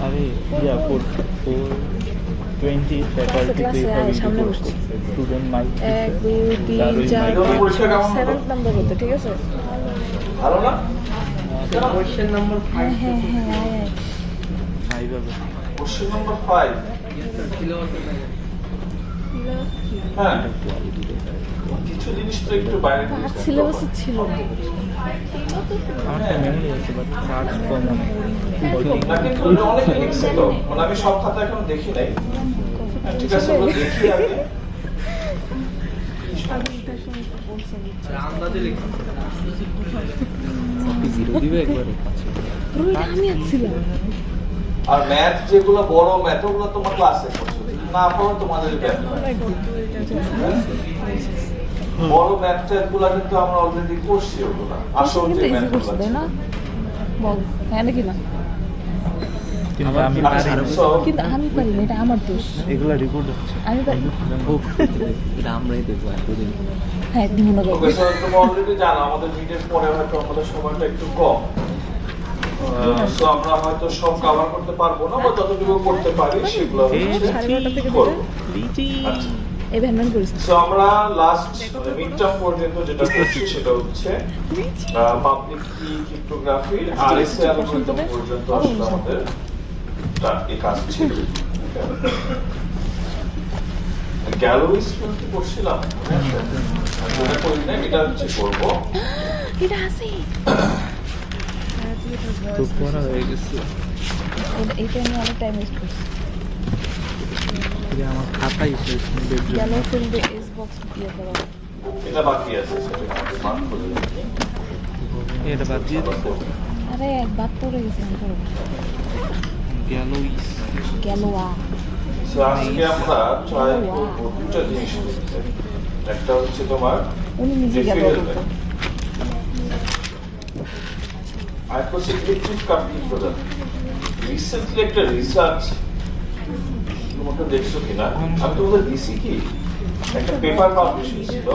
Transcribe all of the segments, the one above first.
अरे या 420 फैकल्टी पे সামনে বসছি स्टूडेंट माइक 1 2 3 4 7 নাম্বার হতো ঠিক আছে ভালো না কোশ্চেন নাম্বার 5 হ্যাঁ হ্যাঁ आई बाबा কোশ্চেন নাম্বার 5 হ্যাঁ কিছু জিনিস তো একটু বাইরে আর সিলেবাসে ছিল না আমার তো মেমোরি আছে বাট চার্জ কম নাকি তুমি অনেক লিখছে তো মানে আমি সব খাতা এখন দেখি নাই ঠিক আছে আমরা দেখি আগে আন্দাজে লিখছি জিরো দিবে একবারে আমি ছিলাম আর ম্যাথ যেগুলো বড় ম্যাথ ওগুলো তোমার ক্লাসে করছো না পড়ো তোমাদের জ্ঞান বড় ম্যাথগুলো কিন্তু আমরা অলরেডি করছি ওগুলো আসল যে ম্যাথগুলো না বল হ্যাঁ নাকি না কিন্তু আমি পারি না কিন্তু আমি পারি না এটা আমার দোষ এগুলা রেকর্ড হচ্ছে আমি পারি এটা আমরাই দেখবো এতদিন হ্যাঁ দিব না ওকে স্যার তুমি অলরেডি জানো আমাদের মিটের পরে হয়তো আমাদের সময়টা একটু কম সো আমরা হয়তো সব কভার করতে পারবো না বা যতটুকু করতে পারি সেগুলো হচ্ছে 12:30 থেকে করব। লিচি আচ্ছা এই ভ্যানম্যান করিস সো আমরা লাস্ট মিড টার্ম পর্যন্ত যেটা করছি সেটা হচ্ছে পাবলিক কি ক্রিপ্টোগ্রাফি আর এসএ অ্যালগরিদম পর্যন্ত আসলে আমাদের এই কাজ ছিল গ্যালোরিস কি করছিলাম যেটা করি না এটা হচ্ছে করবো এটা আছে তো পড়া হয়ে গেছে এটা আমি অনেক টাইম ওয়েস্ট করছি এটা আমার খাতাই শেষ বেডরুম গেল ফিল্ডে এস বক্স দিয়ে করা এটা বাকি আছে সেটা মার্ক করে দিই এটা বাদ দিয়ে দিতে আরে বাদ পড়ে গেছে আমি গেল সো আজকে আমরা ট্রাই করবো দুটো জিনিস দেখতে একটা হচ্ছে তোমার উনি নিজে গেল আইকোসিগনেটিভ কমপ্লিট প্রোডাক্ট রিসেন্টলি একটা রিসার্চ তোমাকে দেখছো কিনা আমি তোমাদের দিছি কি একটা পেপার পাবলিশ হয়েছিল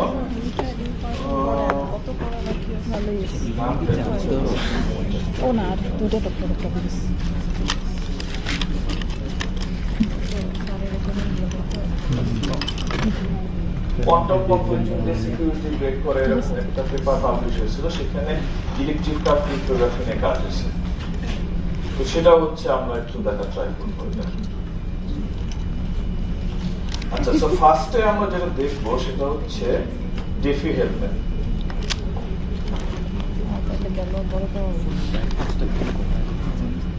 ও না আর দুটো টপ দিস কোয়ান্টাম কম্পিউটিং সিকিউরিটি ব্রেক করে একটা পেপার পাবলিশ হয়েছিল সেখানে ইলেকট্রিক কাপ ক্রিপ্টোগ্রাফি নিয়ে কাজ হয়েছে তো সেটা হচ্ছে আমরা একটু দেখা ট্রাই করবো আচ্ছা সো ফার্স্টে আমরা যেটা দেখবো সেটা হচ্ছে ডেফি হেলমেট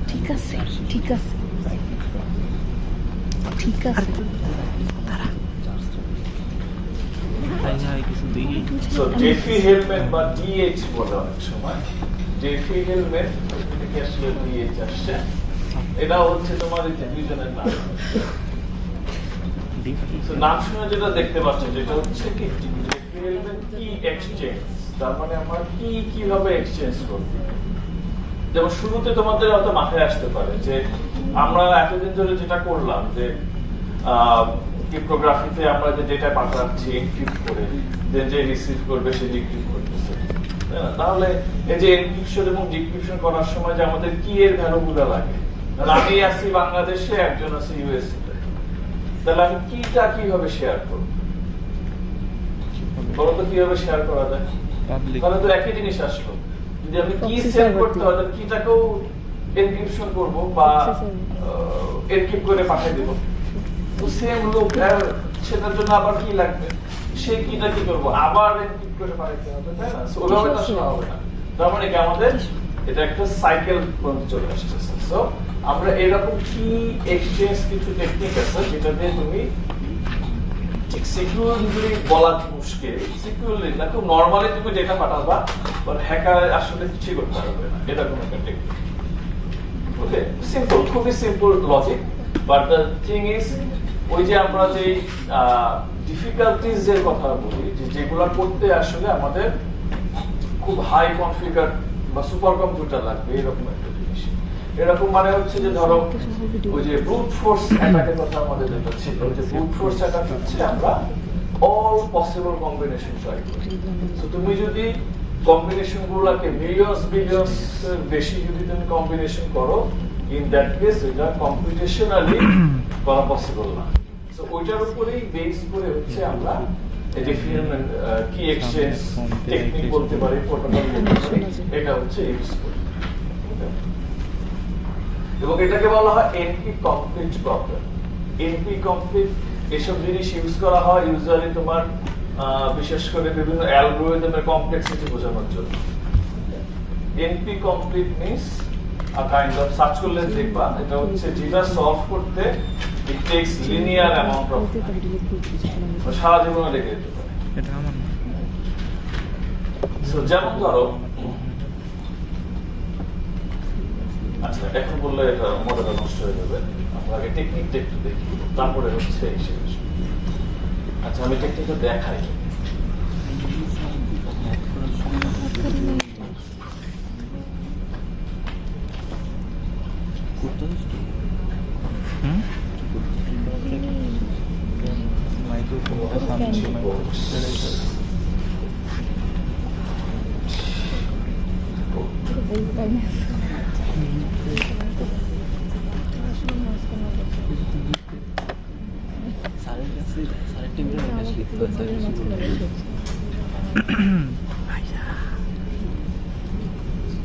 ঠিক আছে ঠিক আছে ঠিক আছে কিছু দেখি সো ডেফি হেলমেট বা ডিএইচ বলে অনেক সময় ডেফি হেলমেট থেকে আসলে ডিএইচ আসছে এটা হচ্ছে তোমার এই ডিভিশনের নাম তো নাম শুনে যেটা দেখতে পাচ্ছ যেটা হচ্ছে কি ডেফি হেলমেট কি এক্সচেঞ্জ তার মানে আমরা কি কিভাবে এক্সচেঞ্জ করব যেমন শুরুতে তোমাদের হয়তো মাথায় আসতে পারে যে আমরা এতদিন ধরে যেটা করলাম যে ক্রিপ্টোগ্রাফিতে আমরা যে ডেটা পাঠাচ্ছি এনক্রিপ্ট করে দেন যে রিসিভ করবে সে ডিক্রিপ্ট করতেছে তাহলে এই যে এনক্রিপশন এবং ডিক্রিপশন করার সময় যে আমাদের কি এর ভ্যালুগুলো লাগে আমি আছি বাংলাদেশে একজন আছে ইউএসএ তাহলে আমি কিটা কিভাবে শেয়ার করব বলো তো কিভাবে শেয়ার করা যায় তাহলে তো একই জিনিস আসলো যদি আমি কি সেভ করতে হয় তাহলে কিটাকেও এনক্রিপশন করব বা এনক্রিপ্ট করে পাঠিয়ে দেব তো সেম লোক সেটার জন্য আবার কি লাগবে সেই কিটা কি করব আবার এনক্রিপ্ট করে পাঠাতে হবে তাই না সো ওভাবে তো আসলে হবে না তার মানে কি আমাদের এটা একটা সাইকেল পর্যন্ত চলে আসছে সো আমরা এরকম কি এক্সচেঞ্জ কিছু টেকনিক আছে যেটা দিয়ে তুমি ঠিক সিকিউরলি বলা মুশকিল সিকিউরলি না খুব নরমালি তুমি ডেটা পাঠাবা বাট হ্যাকার আসলে কিছু করতে পারবে না এটা কোনো একটা টেকনিক ওকে সিম্পল খুবই simple logic but the thing is ওই যে আমরা যে ডিফিকাল্টিজ এর কথা বলি যেগুলো করতে আসলে আমাদের খুব হাই কনফিগার বা সুপার কম্পিউটার লাগবে এরকম একটা জিনিস এরকম মানে হচ্ছে যে ধরো ওই যে ব্রুট ফোর্স অ্যাটাকের কথা আমাদের যেটা ছিল যে ব্রুট ফোর্স অ্যাটাক হচ্ছে আমরা অল পসিবল কম্বিনেশন ট্রাই করি তো তুমি যদি কম্বিনেশন গুলোকে মিলিয়ন্স বিলিয়ন্স বেশি যদি তুমি কম্বিনেশন করো, ইন দ্যাট কেস এটা কম্পিউটেশনালি করা পসিবল না। সো ওইটার উপরেই বেস করে হচ্ছে আমরা ডিফারেন্ট কি এক্সচেঞ্জ টেকনিক বলতে পারি, প্রোটোকল বলতে পারি, এটা হচ্ছে ইউজ করি। এবং এটাকে বলা হয় NP complete problem. NP complete এসব জিনিস ইউজ করা হয় ইউজুয়ালি তোমার বিশেষ করে বিভিন্ন অ্যালগরিদমের কমপ্লেক্সিটি বোঝানোর জন্য। NP complete means kind of search করলে দেখবা এটা হচ্ছে যেটা সলভ করতে it takes linear amount of সারা জীবনে লেগে যেতে পারে। এটা আমার না। সো যেমন ধরো, আচ্ছা এখন বললে এটা মডেলটা নষ্ট হয়ে যাবে, আমরা আগে টেকনিকটা একটু দেখি, তারপরে হচ্ছে এই শেষ। আচ্ছা আমি টেকনিকটা দেখাই।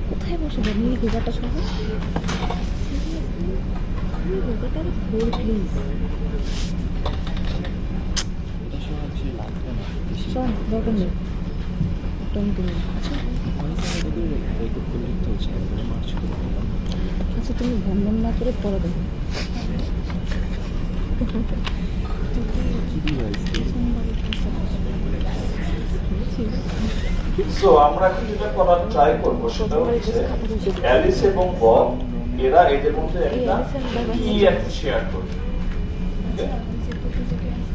কোথায় বসে নীল গোগাটা সহ গোগাটার ফোর প্লিজ শোন দরকার নেই আচ্ছা তুমি ভ্রমণ না করে পরে দেখো। সো আমরা এখন যেটা করার ট্রাই করবো সেটা হচ্ছে অ্যালিস এবং বব এরা এদের মধ্যে একটা কি একটা শেয়ার করবে।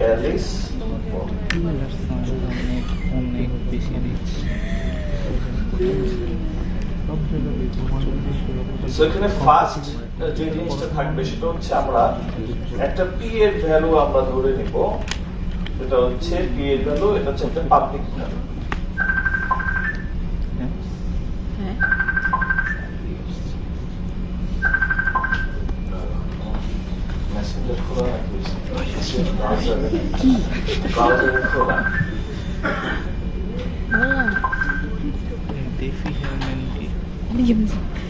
অ্যালিস বব অনেক বেশি রিচ। সো এখানে ফার্স্ট যে জিনিসটা থাকবে সেটা হচ্ছে আমরা একটা পি এর ভ্যালু আমরা ধরে নিব, এটা হচ্ছে পি এর ভ্যালু, এটা হচ্ছে একটা পাবলিক ভ্যালু। মেসেঞ্জার খোলা রাখি, ব্রাউজারে খোলা।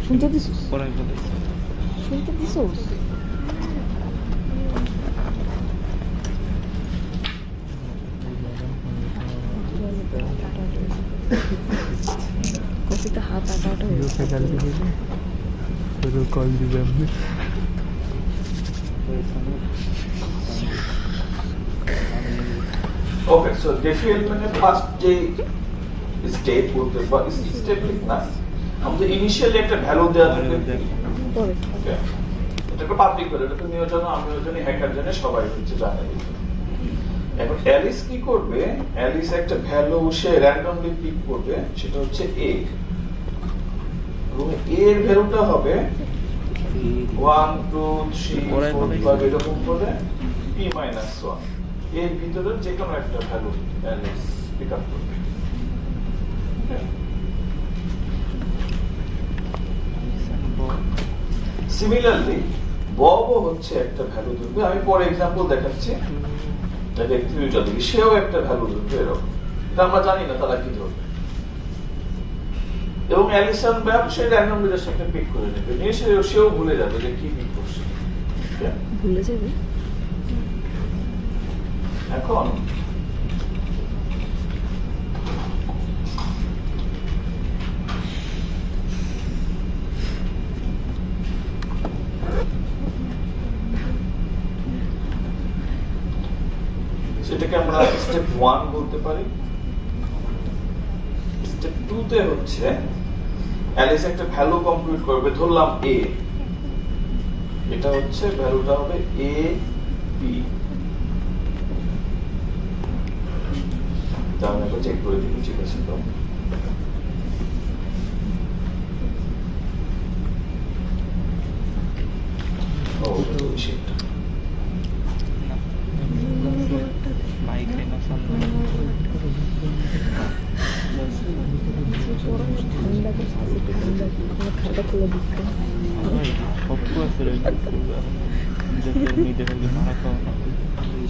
শুনতে দিছিস? পড়াই বলে শুনতে দিছিস? কপিতে হাত আটা হয়ে গেছে। কল দিবে আপনি। ওকে, সো ডেফিনেটলি ফার্স্ট যে স্টেপ বলতে বা স্টেপ না, আমাদের ইনিশিয়ালি একটা ভ্যালু দেওয়া থাকে পরে ওকে, এটাকে পাবলিক করে, এটা তুমিও জানো আমিও জানি, হ্যাকার জানে, সবাই হচ্ছে জানে। এখন অ্যালিস কি করবে, অ্যালিস একটা ভ্যালু সে র্যান্ডমলি পিক করবে, সেটা হচ্ছে এ, এবং এর ভ্যালুটা হবে 1 2 3 4 5 এরকম করে p - 1 এর ভিতরে যে কোনো একটা ভ্যালু অ্যালিস পিক আপ করবে। সিমিলারলি ববও হচ্ছে একটা ভ্যালু ধরবে, আমি পরে এক্সাম্পল দেখাচ্ছি, সেও একটা ভ্যালু ধরবে এরকম, এটা আমরা জানি না তারা কি ধরবে। এবং অ্যালিসন ব্যাপ সে র্যান্ডমলি জাস্ট একটা পিক করে নেবে, নিয়ে সেও ভুলে যাবে যে কি পিক করছে, ভুলে যাবে। এখন সেটাকে আমরা স্টেপ 1 বলতে পারি। স্টেপ 2 তে হচ্ছে অ্যালিস একটা ভ্যালু কম্পিউট করবে, ধরলাম a, এটা হচ্ছে ভ্যালুটা হবে a b, তাহলে আমরা চেক করে দিই ঠিক আছে তো। ও শিট, মাইগ্রেন দিচ্ছে সব আছে রেকর্ড করবে মিডিয়া মারা খাওয়া না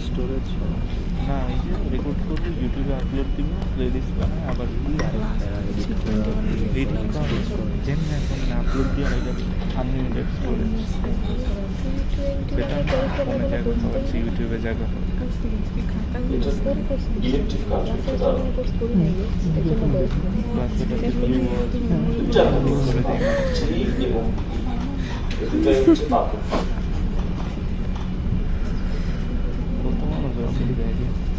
স্টোরেজ না এই যে রেকর্ড করবে ইউটিউবে আপলোড দিব প্লেলিস্ট বানায় আবার যেমনি এখন আপলোড দিয়ে এটা আনলিমিটেড স্টোরেজ সেটা ফোনে জায়গা পাচ্ছি ইউটিউবে জায়গা পাচ্ছি ইলেকট্রিক কাজ করতে এবং দুটাই হচ্ছে পাবলিক কত মানুষ আছে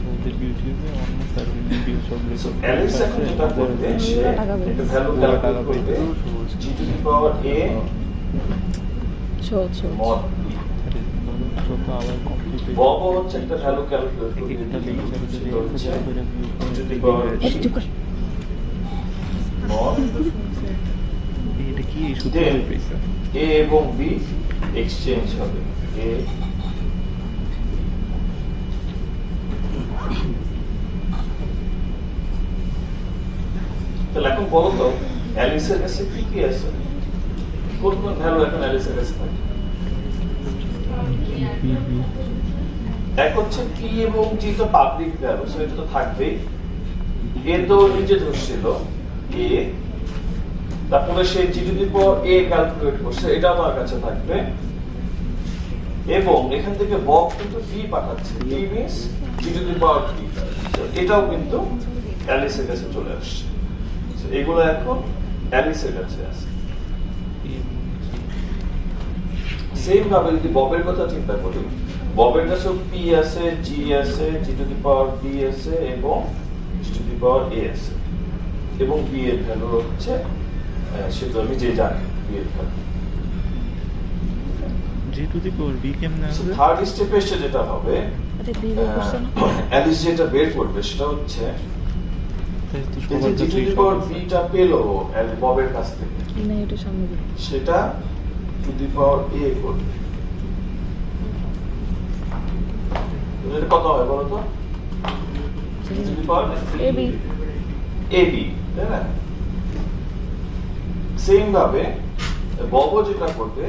ওদের ইউটিউবে অন্য সার্ভিস ভিডিও সব So, Alice এখন যেটা করবে সে একটা ভ্যালু ক্যালকুলেট করবে g to the power a ছোট mod b যত আবার কমপ্লিট Bob হচ্ছে একটা ভ্যালু ক্যালকুলেট করবে একটা লেকচারে যদি সেটা হচ্ছে 1000 করে view g to the power mod এটা কি এই সূত্র Then, পেয়েছে a এবং b এক্সচেঞ্জ হবে a তাহলে এখন বলো তো অ্যালিসের কাছে কি কি আছে কোন কোন ভ্যালু এখন অ্যালিসের কাছে থাকে এক হচ্ছে p এবং g তো পাবলিক ভ্যালু সো এটা তো থাকবেই a তো নিজে ধরছিল a তারপরে সে g to the power a calculate করছে এটাও তার কাছে থাকবে এবং এখান থেকে বব কিন্তু b পাঠাচ্ছে b means g to the power b এটাও কিন্তু অ্যালিসের কাছে চলে আসছে এগুলো এখন অ্যালিসের কাছে আছে সেম ভাবে যদি ববের কথা চিন্তা করি ববের কাছেও p আছে g আছে g to the power b আছে এবং g to the power a আছে এবং b এর ভ্যালু হচ্ছে সেটা আমি যে জানি b এর value g to the power b কেমনে আসবে থার্ড স্টেপে এসে যেটা হবে আরে বি বের করছে না অ্যালিস যেটা বের করবে সেটা হচ্ছে তাই তো এই সবার যে g টু কাছেই দি পাওয়ার b টা পেলো ববের কাছ থেকে না এটা সামনে দিন সেটা টু দি পাওয়ার a করবে এটা কত হয় বলো তো to the power a b ab তাই না সেম ভাবে বব যেটা করবে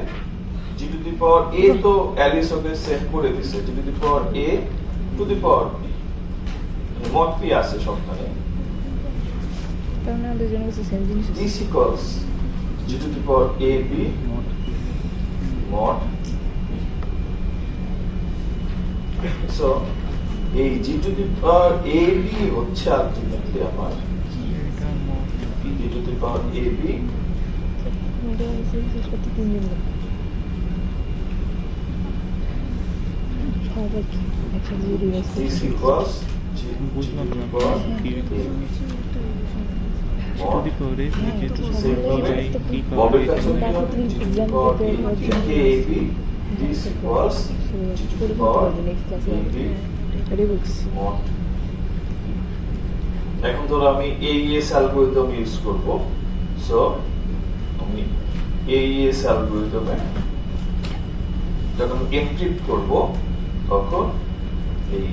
g to the power a তো অ্যালিস ওকে সেট করে দিছে g to the power a to the power b mod p আছে সবখানে তার মানে আমাদের জন্য কিছু সেম জিনিস আছে this equals g to the power ab mod so এই g to the power ab হচ্ছে আলটিমেটলি আমার এটা মোট g to the power ab এটা শেষ করতে 3 দিন লাগবে সবাই কি একসাথে revise this equals g to বুঝলাম the না power কি ab two the power a which is to say p ববের power কাছে a কি হবে g to the power ab this equals g to the power next ক্লাসে ab এটাই বলছি mod এখন ধরো আমি AES অ্যালগরিদম ইউজ করব সো আমি AES অ্যালগরিদমে যখন এনক্রিপ্ট করব তখন এই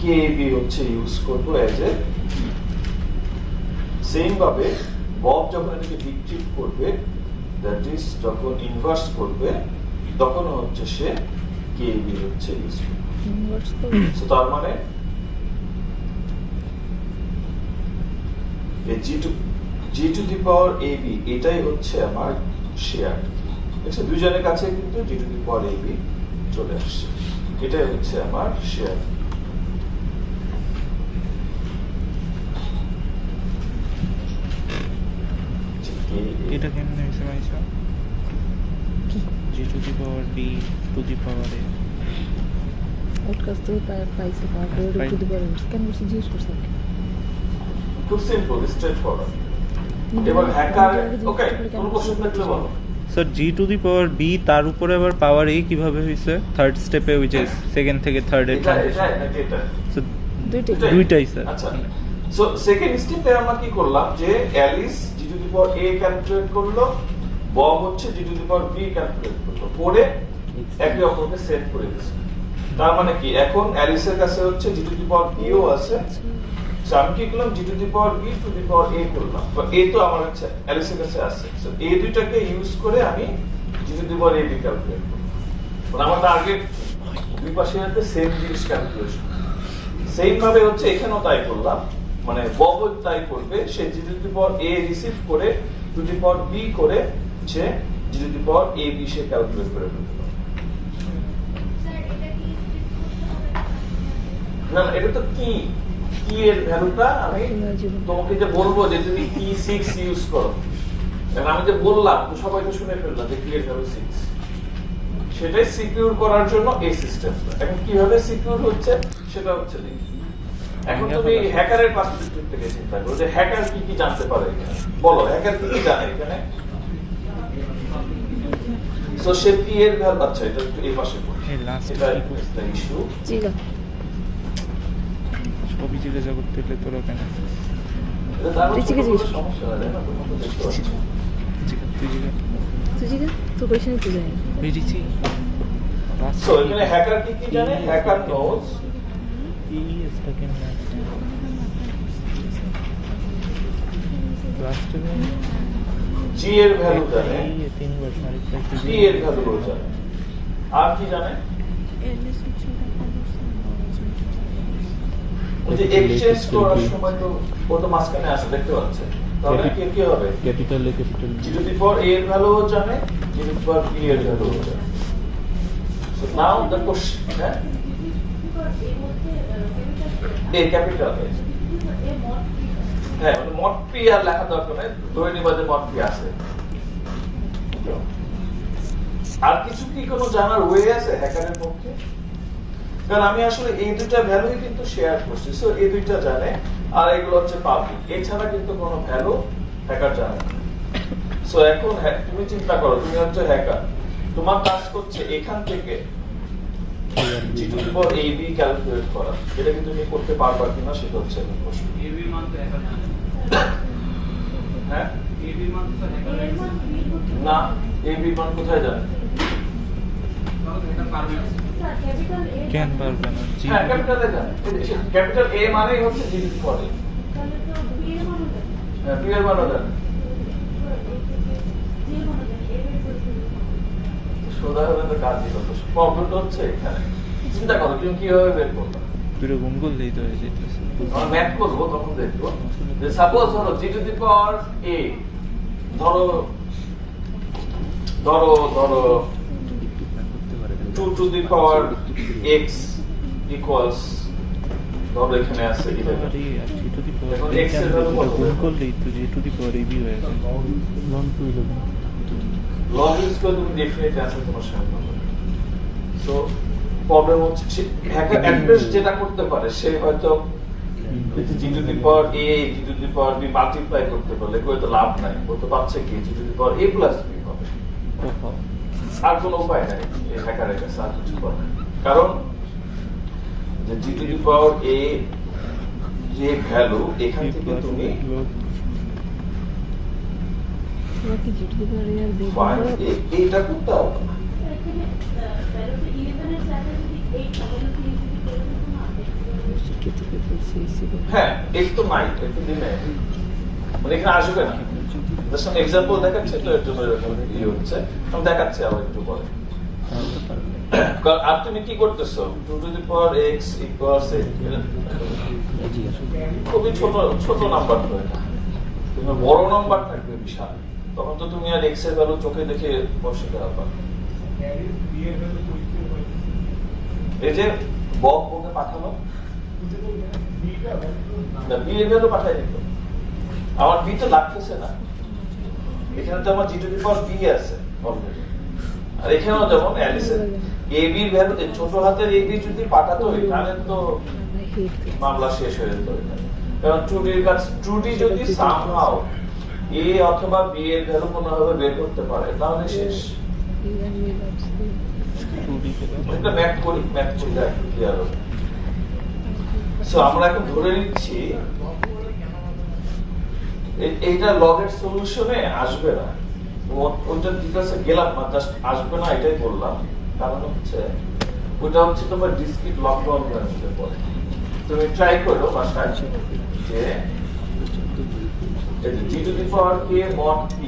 KB হচ্ছে ইউজ করব অ্যাজ এ সেম ভাবে বব যখন এটাকে ডিক্রিপ্ট করবে দ্যাট ইজ যখন ইনভার্স করবে তখন হচ্ছে সে KB হচ্ছে ইউজ করবে ইনভার্স তো সো তার মানে এই g to the power ab এটাই হচ্ছে আমার শেয়ার দেখছো দুইজনের কাছে কিন্তু g to the power ab চলে আসছে এটাই হচ্ছে আমার শেয়ার এটা কেমনে হয়েছে ভাইসা g to the power b to the power a podcast থেকে পাইছে তারপরে টু দি পাওয়ার কেন বলছি জিজ্ঞেস করছেন খুব সিম্পল স্ট্রেট ফরওয়ার্ড এবার হ্যাকার ওকে কোন কোশ্চেন থাকলে বলো sir g to the power b তার উপরে আবার পাওয়ার a কিভাবে হইছে থার্ড স্টেপে which is সেকেন্ড থেকে থার্ড এর এটা নাকি এটা সো দুইটাই স্যার আচ্ছা সো সেকেন্ড স্টেপে আমরা কি করলাম যে Alice g to the power a calculate করলো বব হচ্ছে g to the power b calculate করলো করে একে অপরকে সেট করে দিয়েছে তার মানে কি এখন অ্যালিসের কাছে হচ্ছে g to the power b ও আছে সো আমি কি করলাম g to the power b to the power a করলাম, তো এ তো আমার কাছে অ্যালিসের কাছে আছে, সো এই দুইটাকে ইউজ করে আমি g to the power a b calculate করব। মানে আমার টার্গেট দুই পাশে যাতে সেম জিনিস ক্যালকুলেশন, সেম ভাবে হচ্ছে এখানেও তাই করলাম, মানে বব তাই করবে, সে g to the power a receive করে টু দি পাওয়ার বি করে সে g to the power a b সে ক্যালকুলেট করে ফেলতে পারে। না না, এটা তো কি কি এর ভ্যালুটা আমি তোমাকে যে বলবো যে তুমি কি 6 ইউজ করো, কারণ আমি যে বললাম তো সবাই তো শুনে ফেললাম যে কি এর ভ্যালু 6, সেটাই সিকিউর করার জন্য এই সিস্টেমটা। এখন কিভাবে সিকিউর হচ্ছে সেটা হচ্ছে দেখি। এখন তুমি হ্যাকারের পার্সপেক্টিভ থেকে চিন্তা করো যে হ্যাকার কি কি জানতে পারে এখানে, বলো হ্যাকার কি কি জানে এখানে। সো সে কি এর ভ্যালু, আচ্ছা এটা একটু এই পাশে পড়ি, এই লাস্ট এটা কি করতে একটা ইস্যু। জিগা সবই জিজ্ঞাসা করতে হলে তোরা কেন এটা দারুণ তুই জিজ্ঞেস ছোট সমস্যা হয় না, তোমরা তো দেখতে পাচ্ছ। তুই জিজ্ঞাসা তুই জিগা তোর কোয়েশ্চেন তুই জানি বেরিয়েছি সো এখানে হ্যাকার কি কি জানে, হ্যাকার নোজ জি এর ভ্যালু জানে, টি এর ভ্যালু জানে, আর কি জানে, ওই যে এক্সচেঞ্জ করার সময় তো ও তো মাঝখানে আসে দেখতে পাচ্ছে, তাহলে কি কি হবে capital A capital G to the power a এর ভ্যালু জানে, জি টু দি পাওয়ার b এর ভ্যালু জানে। সো নাও দ্য কোশ্চেন, হ্যাঁ a ক্যাপিটাল এ, হ্যাঁ মানে মড p আর লেখা দরকার নেই, ধরে নিবা যে মড p আছে। আর কিছু কি কোনো জানার ওয়ে আছে হ্যাকারের পক্ষে, কারণ আমি আসলে এই দুইটা ভ্যালুই কিন্তু শেয়ার করছি, সো এই দুইটা জানে, আর এগুলো হচ্ছে পাবলিক, এছাড়া কিন্তু কোনো ভ্যালু হ্যাকার জানে না। সো এখন তুমি চিন্তা করো, তুমি হচ্ছে হ্যাকার, তোমার কাজ করছে এখান থেকে g to the power a b calculate করা, এটা কি তুমি করতে পারবা কিনা সেটা হচ্ছে এখন প্রশ্ন। এবি মান তো হ্যাকার জানে হ্যাঁ এবি মান তো হ্যাকার না, এ বি মান কোথায় জানে, তাহলে হ্যাকার পারবে না কেন পারবে না জি হ্যাঁ ক্যাপিটাল এ জানে, ক্যাপিটাল এ মানেই হচ্ছে জি টু দি পাওয়ার এ, হ্যাঁ বি এর মানও জানে। উদাহরণের কাজ দিল তো প্রবলেমটা হচ্ছে এখানে, চিন্তা করো তুমি কিভাবে বের করবে, দুটো গুণ করলেই তো হয়ে যেতেছে আমরা ম্যাথ করবো তখন দেখবো যে সাপোজ ধরো জি টু দি পাওয়ার এ, ধরো ধরো ধরো 2 to the power x equals, ধরো এখানে আছে 11, আরে আর জি টু দি পাওয়ার এখন x এর ভ্যালু কত গুণ করলেই তো জি টু দি পাওয়ার এবি হয়ে যাবে 1 to 11 লগ ইউজ করে তুমি ডেফিনেট অ্যান্সার তোমার সামনে হবে। সো প্রবলেম হচ্ছে হ্যাকার অ্যাড্রেস যেটা করতে পারে সে হয়তো g to the power a g to the power b multiply করতে পারলে কোনো তো লাভ নাই, ও তো পাচ্ছে কি g to the power a plus b হবে, আর কোনো উপায় নাই এই হ্যাকারের কাছে আর কিছু করার, কারণ যে জি টু দি পাওয়ার এ যে ভ্যালু এখান থেকে তুমি কি জিটু দি পাওয়ার আর বি ফাইন্ড এইটা করতে হবে। হ্যাঁ এই তো নাই, একটু দিনে মানে এখানে আসবে না, জাস্ট আমি এক্সাম্পল দেখাচ্ছি তো একটু ইয়ে হচ্ছে, আমি দেখাচ্ছি আবার একটু পরে। আর তুমি কি করতেছো 2 to the power x equals 8, খুবই ছোট ছোট নাম্বার তো এটা, তুমি বড় নাম্বার থাকবে বিশাল, তখন তো তুমি আর x এর ভ্যালু চোখে দেখে বসাতে পারবে। এই যে বব ওকে পাঠালো, না বি এর ভ্যালু পাঠাই দিত, আমার বি তো লাগতেছে না, এখানে তো আমার জি টু দি পাওয়ার বি আছে অলরেডি, আর এখানেও যেমন অ্যালিসের এ বি এর ভ্যালু ছোট হাতের এ বি যদি পাঠাতো এখানে তো মামলা শেষ হয়ে যেত, কারণ 2D এর কাছে 2D যদি সামহাউ এ অথবা বি এর ভ্যালু কোনোভাবে বের করতে পারে তাহলে শেষ। এটা ম্যাথ করি, ম্যাথ করলে একটু ক্লিয়ার হবে। সো আমরা এখন ধরে নিচ্ছি এইটা লগের সলিউশনে আসবে না, ওইটা ডিটেইলসে গেলাম না, জাস্ট আসবে না এটাই বললাম, কারণ হচ্ছে ওটা হচ্ছে তোমার ডিসক্রিট লগ প্রবলেমের মধ্যে পড়ে। তুমি ট্রাই করো বাসায় যে g to the power k mod p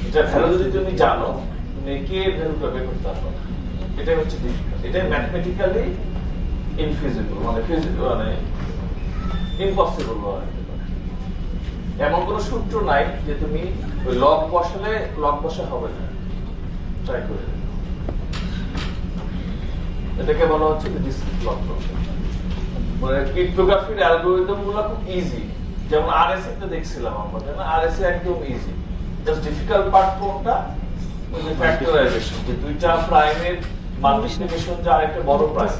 এটা ভ্যালু যদি তুমি জানো তুমি k এর ভ্যালুটা বের করতে পারবে। এটা হচ্ছে এটা ম্যাথমেটিক্যালি ইনফিজিবল মানে ইম্পসিবল বলা যেতে পারে। এমন কোনো সূত্র নাই যে তুমি ওই লগ বসালে লগ বসা হবে না। ট্রাই করে এটাকে বলা হচ্ছে ডিসক্রিট লগ প্রবলেম। মানে ক্রিপ্টোগ্রাফির অ্যালগরিদম গুলো খুব ইজি, যেমন আরএসএ তে দেখছিলাম আমরা, না আরএসএ একদম ইজি। জাস্ট ডিফিকাল্ট পার্ট কোনটা? ওই যে ফ্যাক্টরাইজেশন, যে দুইটা প্রাইমের মাল্টিপ্লিকেশন যা একটা বড় প্রাইম,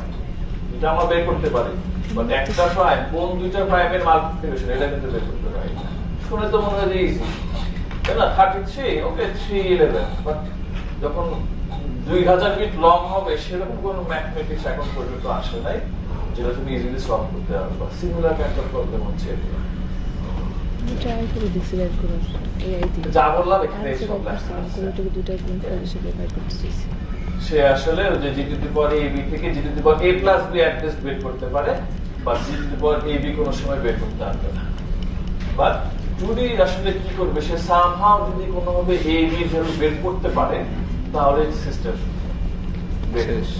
এটা আমরা বের করতে পারি। বাট একটা প্রাইম কোন দুইটা প্রাইমের মাল্টিপ্লিকেশন এটা কিন্তু বের করতে পারি না। শুনে তো মনে হয় যে ইজি, তাই না? 33 ওকে 311, বাট যখন 2000 বিট লং হবে সেরকম কোনো ম্যাথমেটিক্স এখন পর্যন্ত আসে নাই যেটা তুমি ইজিলি সলভ করতে পারবে। সিমিলার কাইন্ড অফ প্রবলেম হচ্ছে এটা। ট্রাই করে দেখছি বের করার এআই দিয়ে। যা বললাম এখানে আরেকটা সব ব্যাপার ছিল, কোনোটাকে দুইটা গুণ করে সেটা বের করতে চাইছি। সে আসলে ওই যে g to the power ab থেকে g to the power a plus b at least বের করতে পারে, বা g to the power ab কোনো সময় বের করতে পারবে না। বাট যদি আসলে কি করবে, সে সামহাউ যদি কোনোভাবে ab এর ভ্যালু বের করতে পারে তাহলে সিস্টেম বেশ।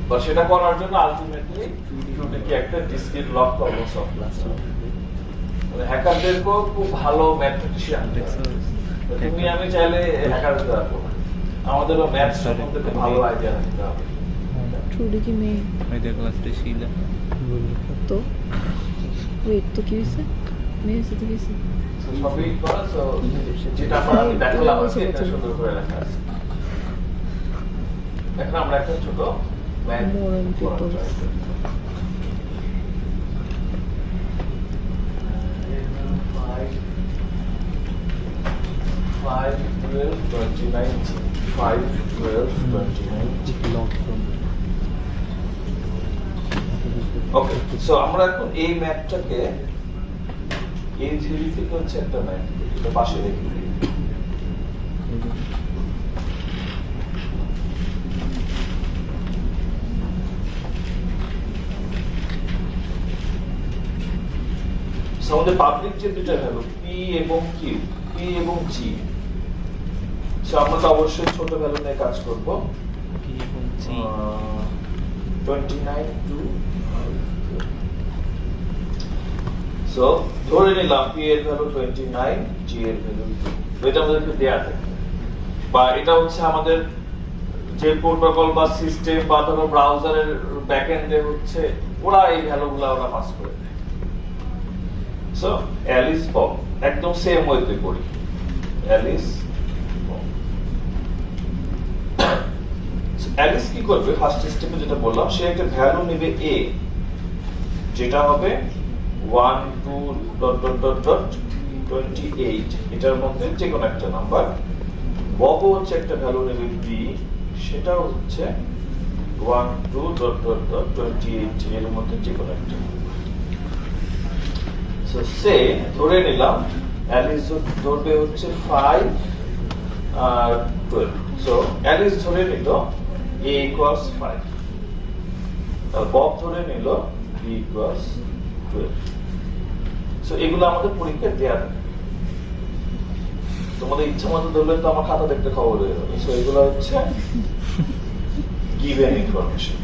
বা সেটা করার জন্য আলটিমেটলি কি একটা ডিসক্রিট লগ প্রবলেম সলভ করতে হবে। মানে হ্যাকারদেরকেও খুব ভালো ম্যাথমেটিশিয়ান, তুমি আমি চাইলে হ্যাকার হতে পারবো না, আমাদেরও ম্যাথস সম্বন্ধে খুব ভালো আইডিয়া রাখতে হবে। ট্রুলি কি মেয়ে? মেয়েদের ক্লাসে শিলা তো ওয়েট তো কি হয়েছে? মেয়ে হয়েছে তো কি হয়েছে? So, সবই করা, so, যেটা আমরা দেখালাম আছে এটা সুন্দর করে লেখা আছে। এখন আমরা একটা ছোট math More on people. 5, 12, 29, 5, 12, 29. Okay, so আমরা এখন এই ম্যাথটাকে এই থিওরি থেকে হচ্ছে একটা ম্যাথ এটা পাশে রেখে দিই। আমাদের পাবলিক যে দুটো ভ্যালু p এবং q, p এবং g, সো আমরা তো অবশ্যই ছোট ভ্যালু নিয়ে কাজ করব। কি এবং g 29 টু, সো ধরে নিলাম p এর ভ্যালু 29, g এর ভ্যালু 2। এটা আমাদেরকে দেয়া থাকে, বা এটা হচ্ছে আমাদের যে প্রোটোকল বা সিস্টেম বা ধরো ব্রাউজারের ব্যাকএন্ডে হচ্ছে ওরা এই ভ্যালুগুলো ওরা পাস করে দেয়। সো অ্যালিস বব একদম সেম ওয়েতে করি। অ্যালিস অ্যালিস কি করবে, ফার্স্ট স্টেপে যেটা বললাম, সে একটা ভ্যালু নেবে a, যেটা হবে 1 2 ডট ডট ডট ডট 28, এটার মধ্যে যে কোনো একটা নাম্বার। বব হচ্ছে একটা ভ্যালু নেবে b, সেটাও হচ্ছে 1 2 ডট ডট ডট 28 এর মধ্যে যে কোনো একটা। সো সে ধরে নিলাম অ্যালিস ধরবে হচ্ছে 5 আর 12। সো অ্যালিস ধরে নিল a equals 5, আর বব ধরে নিল b equals 12। সো এগুলো আমাদের পরীক্ষায় দেয়া থাকে, তোমাদের ইচ্ছা মতো ধরলে তো আমার খাতা দেখতে খবর হয়ে যাবে। সো এগুলো হচ্ছে given information.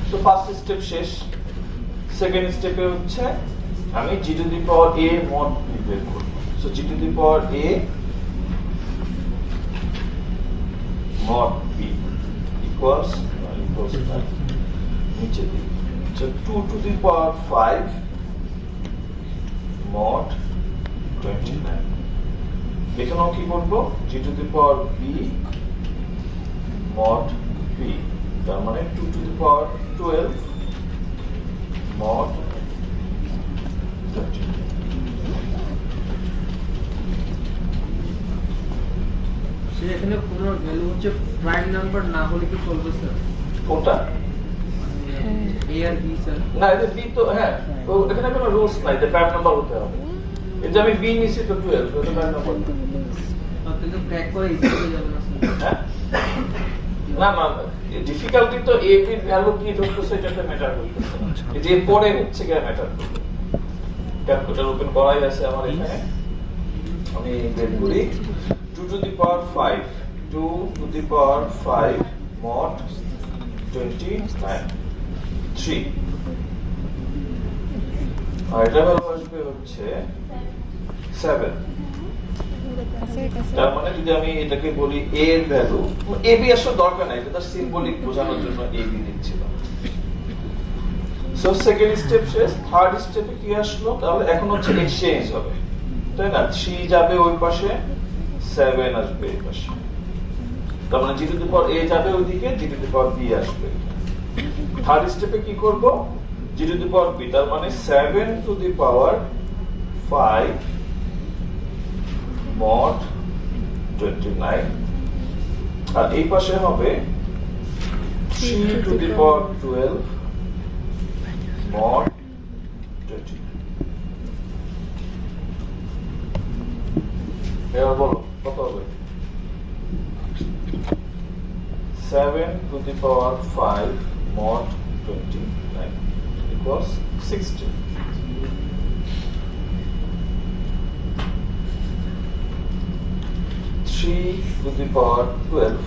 So first step শেষ। সেকেন্ড স্টেপে হচ্ছে আমি g to the power a mod b বের করব। So g to the power a mod b equals নিচে দিই, so 2 to the power 5 mod 29। এখানেও কি করব, g to the power b mod b, তার মানে 2 টু দি পাওয়ার 12 mod 29। এখানে কোনো ভ্যালু হচ্ছে প্রাইম নাম্বার না হলে কি চলবে স্যার? কোনটা? a আর b স্যার। না এটা b তো, হ্যাঁ তো এখানে কোনো রুলস নাই যে প্রাইম নাম্বার হতে হবে। এই যে আমি b নিছি তো 12, তো প্রাইম নাম্বার তাহলে তো ক্র্যাক করে ইজি হয়ে যাবে না স্যার? হ্যাঁ না না, ডিফিকাল্টি তো এ বি ভ্যালু কি ধরতেছে এটাতে ম্যাটার করতেছে না। এই যে পরে হচ্ছে কি ম্যাটার করবে। ক্যালকুলেটর ওপেন করাই আছে আমার এখানে, আমি বের করি 2 to the power 5 2 to the power 5 mod 29 3 আর এটা ভ্যালু আসবে হচ্ছে 7। তার মানে যদি আমি এটাকে বলি a এর ভ্যালু, a b আসলে দরকার নাই, এটা তার সিম্বলিক বোঝানোর জন্য a b দিচ্ছিলাম। সো সেকেন্ড স্টেপ শেষ, থার্ড স্টেপে কি আসলো, তাহলে এখন হচ্ছে এক্সচেঞ্জ হবে, তাই না? 3 যাবে ওই পাশে, 7 আসবে এই পাশে। তার মানে g to the power a যাবে ওইদিকে, g to the power b আসবে। থার্ড স্টেপে কি করব, g to the power b, তার মানে 7 টু দি পাওয়ার 5 mod 29, আর এই পাশে হবে 3 টু দি পাওয়ার 12 mod 20। এবার বলো কত হবে? 7 to the power 5 mod 29 equals 60. Three to the power 12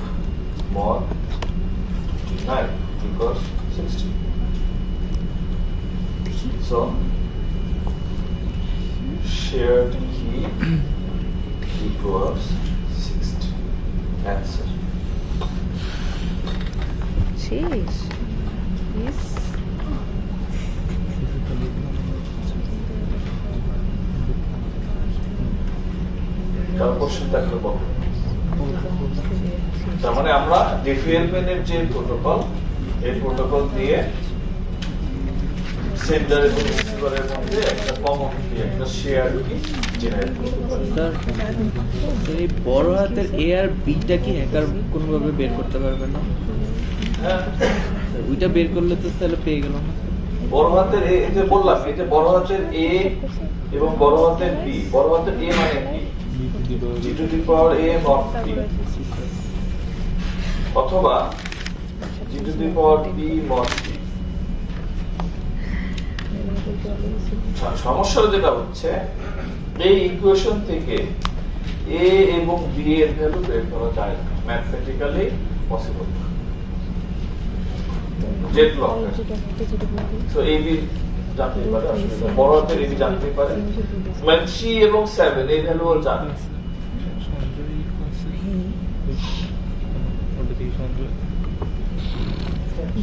mod 29 equals 60. So shared key equals 60. Answer. শেষ। Yes. তার কোশ্চেনটা একটু বলো। তার মানে আমরা ডিফিএলএন এর যে প্রোটোকল, এই প্রোটোকল দিয়ে সেন্ডার এবং রিসিভারের মধ্যে একটা কমন কি, একটা শেয়ার কি জেনারেট করতে পারি। স্যার এই বড় হাতের এ আর বিটা কি হ্যাকার কোনোভাবে বের করতে পারবে না? হ্যাঁ, ওইটা বের করলে তো তাহলে পেয়ে গেলাম। বড় হাতের এ, এই যে বললাম, এই যে বড় হাতের এ এবং বড় হাতের বি, বড় হাতের এ মানে কি, g to the power a mod b, অথবা g to the power b mod b। সমস্যা যেটা হচ্ছে, এই ইকুয়েশন থেকে a এবং b এর ভ্যালু বের করা যায় না, ম্যাথমেটিক্যালি পসিবল না, Z lock. So a b জানতে পারে, আসলে বড় হাতের a b জানতে পারে, মানে 3 এবং 7 এই ভ্যালু ও জানে।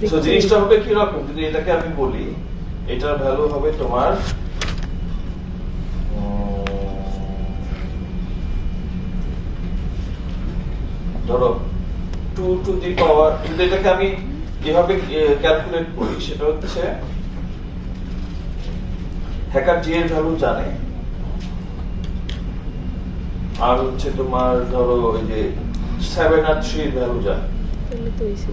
সো জিনিসটা হবে কি রকম, যদি এটাকে আমি বলি, এটার ভ্যালু হবে তোমার ধরো 2 টু দি পাওয়ার, যদি এটাকে আমি কিভাবে ক্যালকুলেট করি, সেটা হচ্ছে হ্যাকার জি এর ভ্যালু জানে, আর হচ্ছে তোমার ধরো ওই যে 7 আর 3 এর ভ্যালু জানে, তাহলে তো হইছে।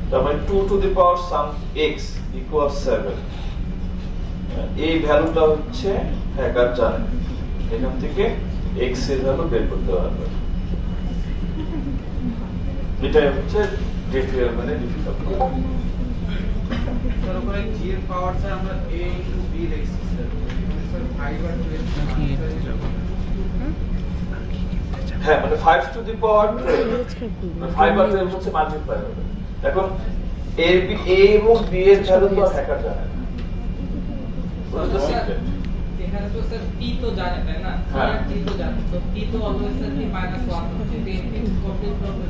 তার মানে 2 to the power some x equal 7, এই ভ্যালুটা হচ্ছে হ্যাকার জানে, এখান থেকে x এর ভ্যালু বের করতে পারবে। এটাই হচ্ছে ডিফিকাল্ট, মানে ডিফিকাল্ট। তার উপরে g এর পাওয়ার স্যার আমরা a into b লিখছি স্যার, মানে স্যার 5 আর 12 হ্যাঁ, মানে 5 টু দি পাওয়ার 12, মানে 5 আর 12 হচ্ছে মাল্টিপ্লাই হবে। এখন a এবং b এর ভ্যালু তো হ্যাকার জানে না, ওটা তো সিক্রেট। এখানে তো স্যার p তো জানে তাই না, হ্যাঁ। p তো জানে, তো p তো অলওয়েজ স্যার কি -1 হচ্ছে, এই কমপ্লিট প্রবলেম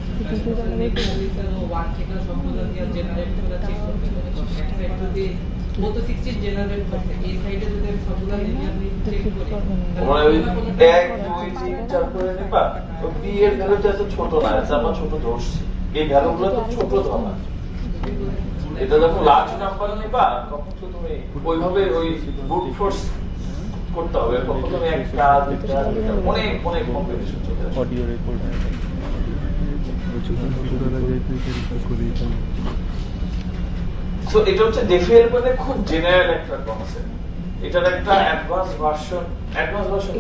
স্যার ও 1 থেকে সবগুলো দিয়ে জেনারেট করে চেক করতে হবে। তো এক সাইড যদি ও তো 16 জেনারেট করছে, এই সাইডে যদি আমি সবগুলো লিনিয়ারলি চেক করি, মানে ওই 1 2 3 4 করে নিবা, তো b এর ভ্যালুটা তো ছোট না, এটা আমরা ছোট ধরছি, এই ভ্যালুগুলো তো ছোট ধরা। এটা যখন লার্জ নাম্বার নিবা, তখন তো তুমি ওইভাবে ওই ব্রুট ফোর্স করতে হবে, তখন তুমি একটা দুইটা অনেক অনেক কম্বিনেশন চলে আসবে। অডিও রেকর্ড সো এটা হচ্ছে ডেফিএলএন এর খুব জেনারেল একটা কনসেপ্ট, এটার একটা অ্যাডভান্স ভার্সন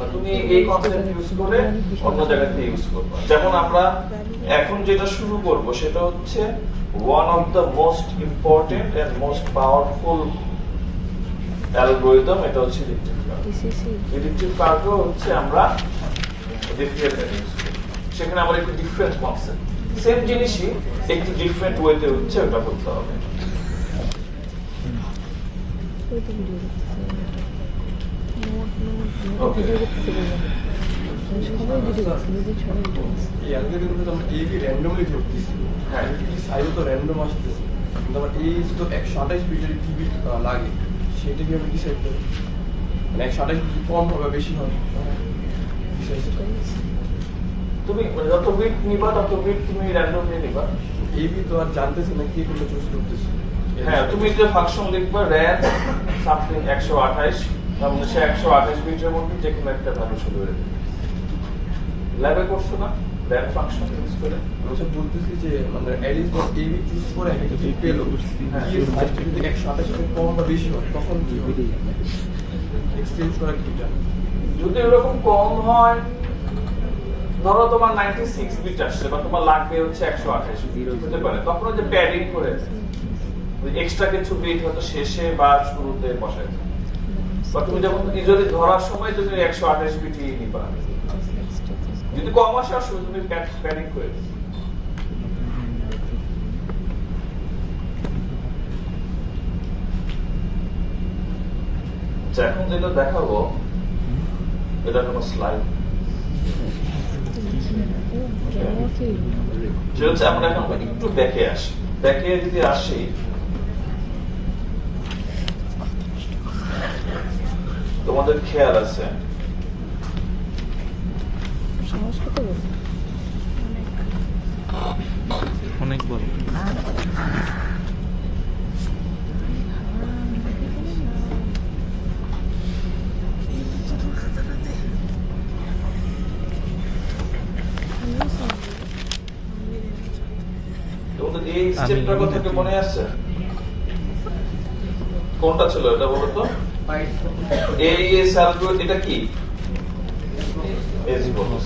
না, তুমি এই কনসেপ্ট ইউজ করে অন্য জায়গাতে ইউজ করবে। যেমন আমরা এখন যেটা শুরু করব সেটা হচ্ছে one of the most important and most powerful algorithm এটা হচ্ছে ইলেকট্রিক কার্ভ। ডিসিসি ইলেকট্রিক কার্ভও হচ্ছে আমরা ডিফারেন্ট ইউজ করি, সেখানে আমরা একটু ডিফারেন্ট কনসেপ্ট, সেম জিনিসই একটু ডিফারেন্ট ওয়েতে হচ্ছে ওটা করতে হবে। ওই তো ভিডিও দেখতেছি নোট Okay. ভিডিও দেখতেছি বললাম সবাই ভিডিও দেখছে নিজে সবাই ভিডিও দেখছে এই অ্যালগরিদমে তো আমরা এ বি র্যান্ডমলি ধরতেছি, হ্যাঁ। এই সাইজও তো র্যান্ডম আসতেছে, কিন্তু আমার এই তো 128 বিটের কি বিট লাগে সেটা কি আমি ডিসাইড করি, মানে 128 বিট কম হবে বেশি হবে ডিসাইড করি। তুমি যত বিট নিবা তত বিট তুমি র্যান্ডমলি নিবা। এ বি তো আর জানতেছি না কে কোনটা চুজ করতেছে। হ্যাঁ, তুমি যে ফাংশন লিখবা র্যাম সামথিং 128 এবং সে 128 বিটের মধ্যে যে কোনো একটা ভ্যালু শুরু করে দেবে। ল্যাবে করছো না র্যাম ফাংশন ইউজ করে? আমি বলতেছি যে মানে অ্যালিস বা এ বি চুজ করে একটা বিট পেলো, হ্যাঁ। কি সাইজটা যদি 128 এর কম বা বেশি হয় তখন কি হবে, এক্সচেঞ্জ করা কি জানো? যদি এরকম কম হয়, ধরো তোমার 96 বিট আসছে বা তোমার লাগবে হচ্ছে 128 বিট হতে পারে, তখন যে প্যাডিং করে এক্সট্রা কিছু বিট হয়তো শেষে বা শুরুতে বসায়, বা তুমি যখন ইউজুয়ালি ধরার সময় তুমি 128 বিটই নিবা। যদি কম আসে আসলে তুমি প্যাডিং করে দিবে। আচ্ছা, এখন যেটা দেখাবো এটা কোনো স্লাইড, ক্যামেরা ফিল্ম সেটা হচ্ছে আমরা এখন একটু ব্যাকে আসি। ব্যাকে যদি আসি, তোমাদের খেয়াল আছে সাহস কত বড় অনেক বড়। তোমাদের এই স্টেপটার কথা কি মনে আছে? কোনটা ছিল এটা বলো তো? AES অ্যালগরিদম, এটা কি? S box.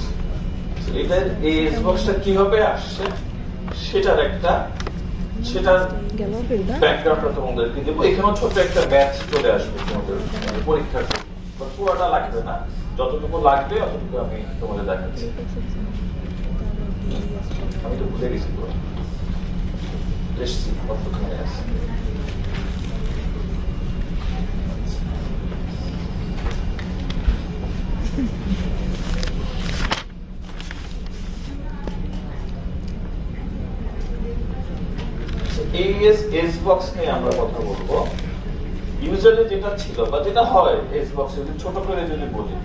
এটা এস বক্সটা কিভাবে আসছে সেটার গেল ফিল্ডা ব্যাকগ্রাউন্ডটা তোমাদেরকে দেবো। এখানেও ছোট একটা ম্যাথ চলে আসবে তোমাদের পরীক্ষার, পুরোটা লাগবে না, যতটুকু লাগবে অতটুকু আমি তোমাদের দেখাচ্ছি। আমি তো ভুলে গেছি পুরো, এসছি কতক্ষণে আছে। AES এস বক্স নিয়ে আমরা কথা বলবো। ইউজুয়ালি যেটা ছিল বা যেটা হয় এস বক্সে, যদি ছোট করে যদি বলি,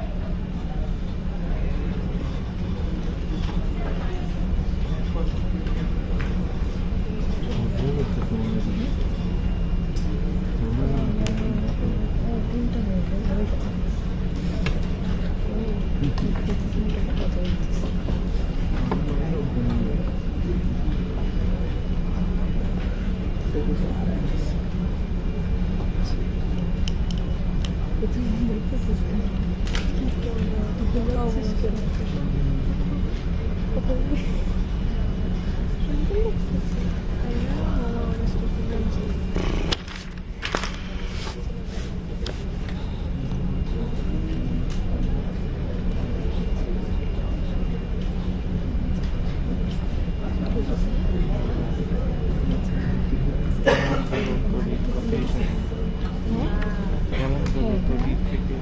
কেমন করে তো দিক থেকে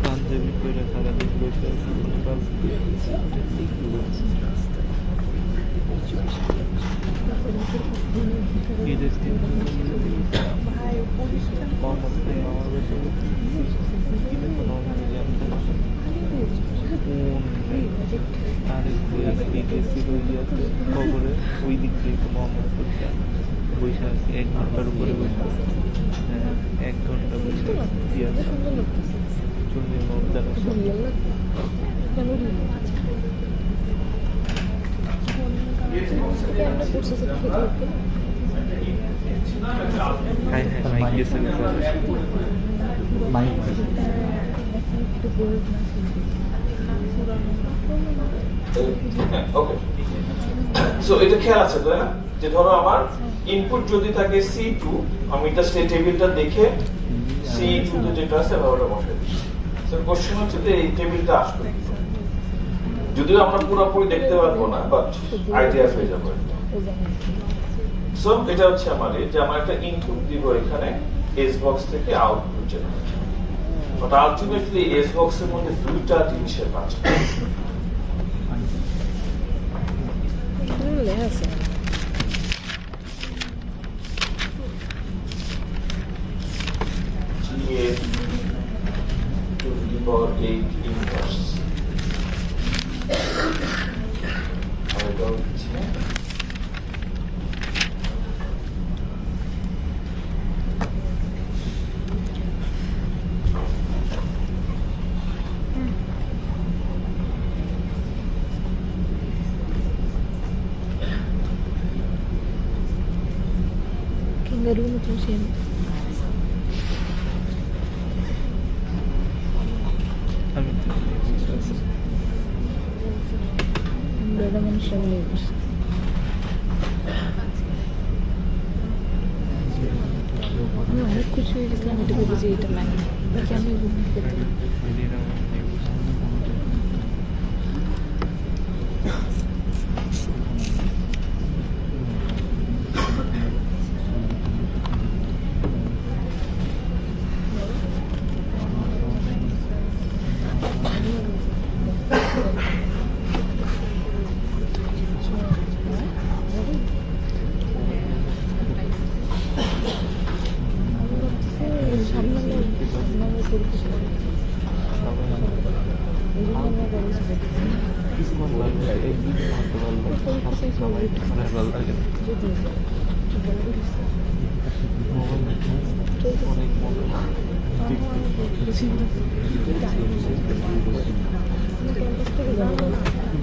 পাঞ্জাবি করে সারাদিন বসে আছি বাস খবরে ওই দিক দিয়ে কোনো আমরা করছে বসে আছি 1 ঘন্টার উপরে বসে আছি। হ্যাঁ, 1 ঘন্টা বসে আছি চুন্নি মমতার আমরা হ্যাঁ হ্যাঁ মাইক গেছে মাইক ওকে সো এটা খেয়াল আছে তাই না যে ধরো আমার ইনপুট যদি থাকে C2 আমি জাস্ট এই টেবিলটা দেখে C2 তে যেটা আছে ওটা বসাই দিই সো কোশ্চেন হচ্ছে যে এই টেবিলটা আসবে যদিও আমরা পুরোপুরি দেখতে পারবো না বাট আইডিয়া পেয়ে যাবো সো এটা হচ্ছে আমার এই যে আমার একটা ইনপুট দিব এখানে এস বক্স থেকে আউটপুট যেটা বাট আলটিমেটলি এস বক্সের মধ্যে দুইটা জিনিসের কাজ লেখা আছে GA to the power 8 inverse আর এটা হচ্ছে kangaroo macam sini. Ada manusia melibus. Nah, कुछ भी इसलिए मुझे भी बुझे इतना मैं क्या नहीं बुझते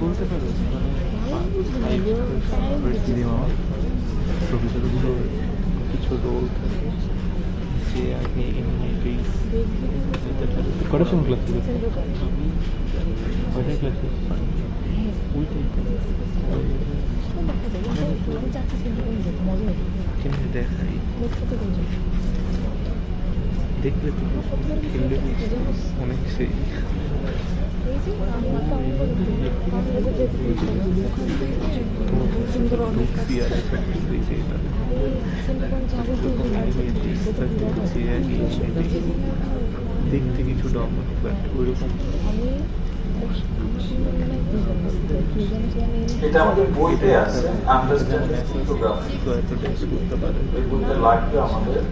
বলতে পারো প্রফেসরগুলো কিছু রোল থাকে যে আগে এমনিতেই কটার সময় ক্লাস থেকে কয়টায় ক্লাস ওইটাই কেমনি দেখাই দেখলে তো খেললে অনেক সেই দেখতে কিছু ডম বাট ওইরকম এটা আমাদের বইতে আছে আন্ডারস্ট্যান্ডিং ফটোগ্রাফি করতে পারে এই বইটা লাগবে আমাদের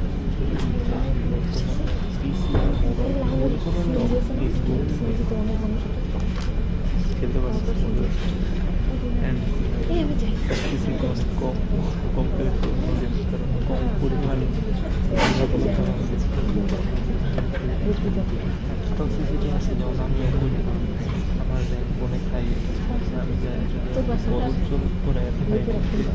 খেলতে পারছে কম পরিমাণে টক্সিসিটি আছে যেমন আমি এখন আমার র্যাঙ্ক অনেক হাই আমি অবচল করে এত হাই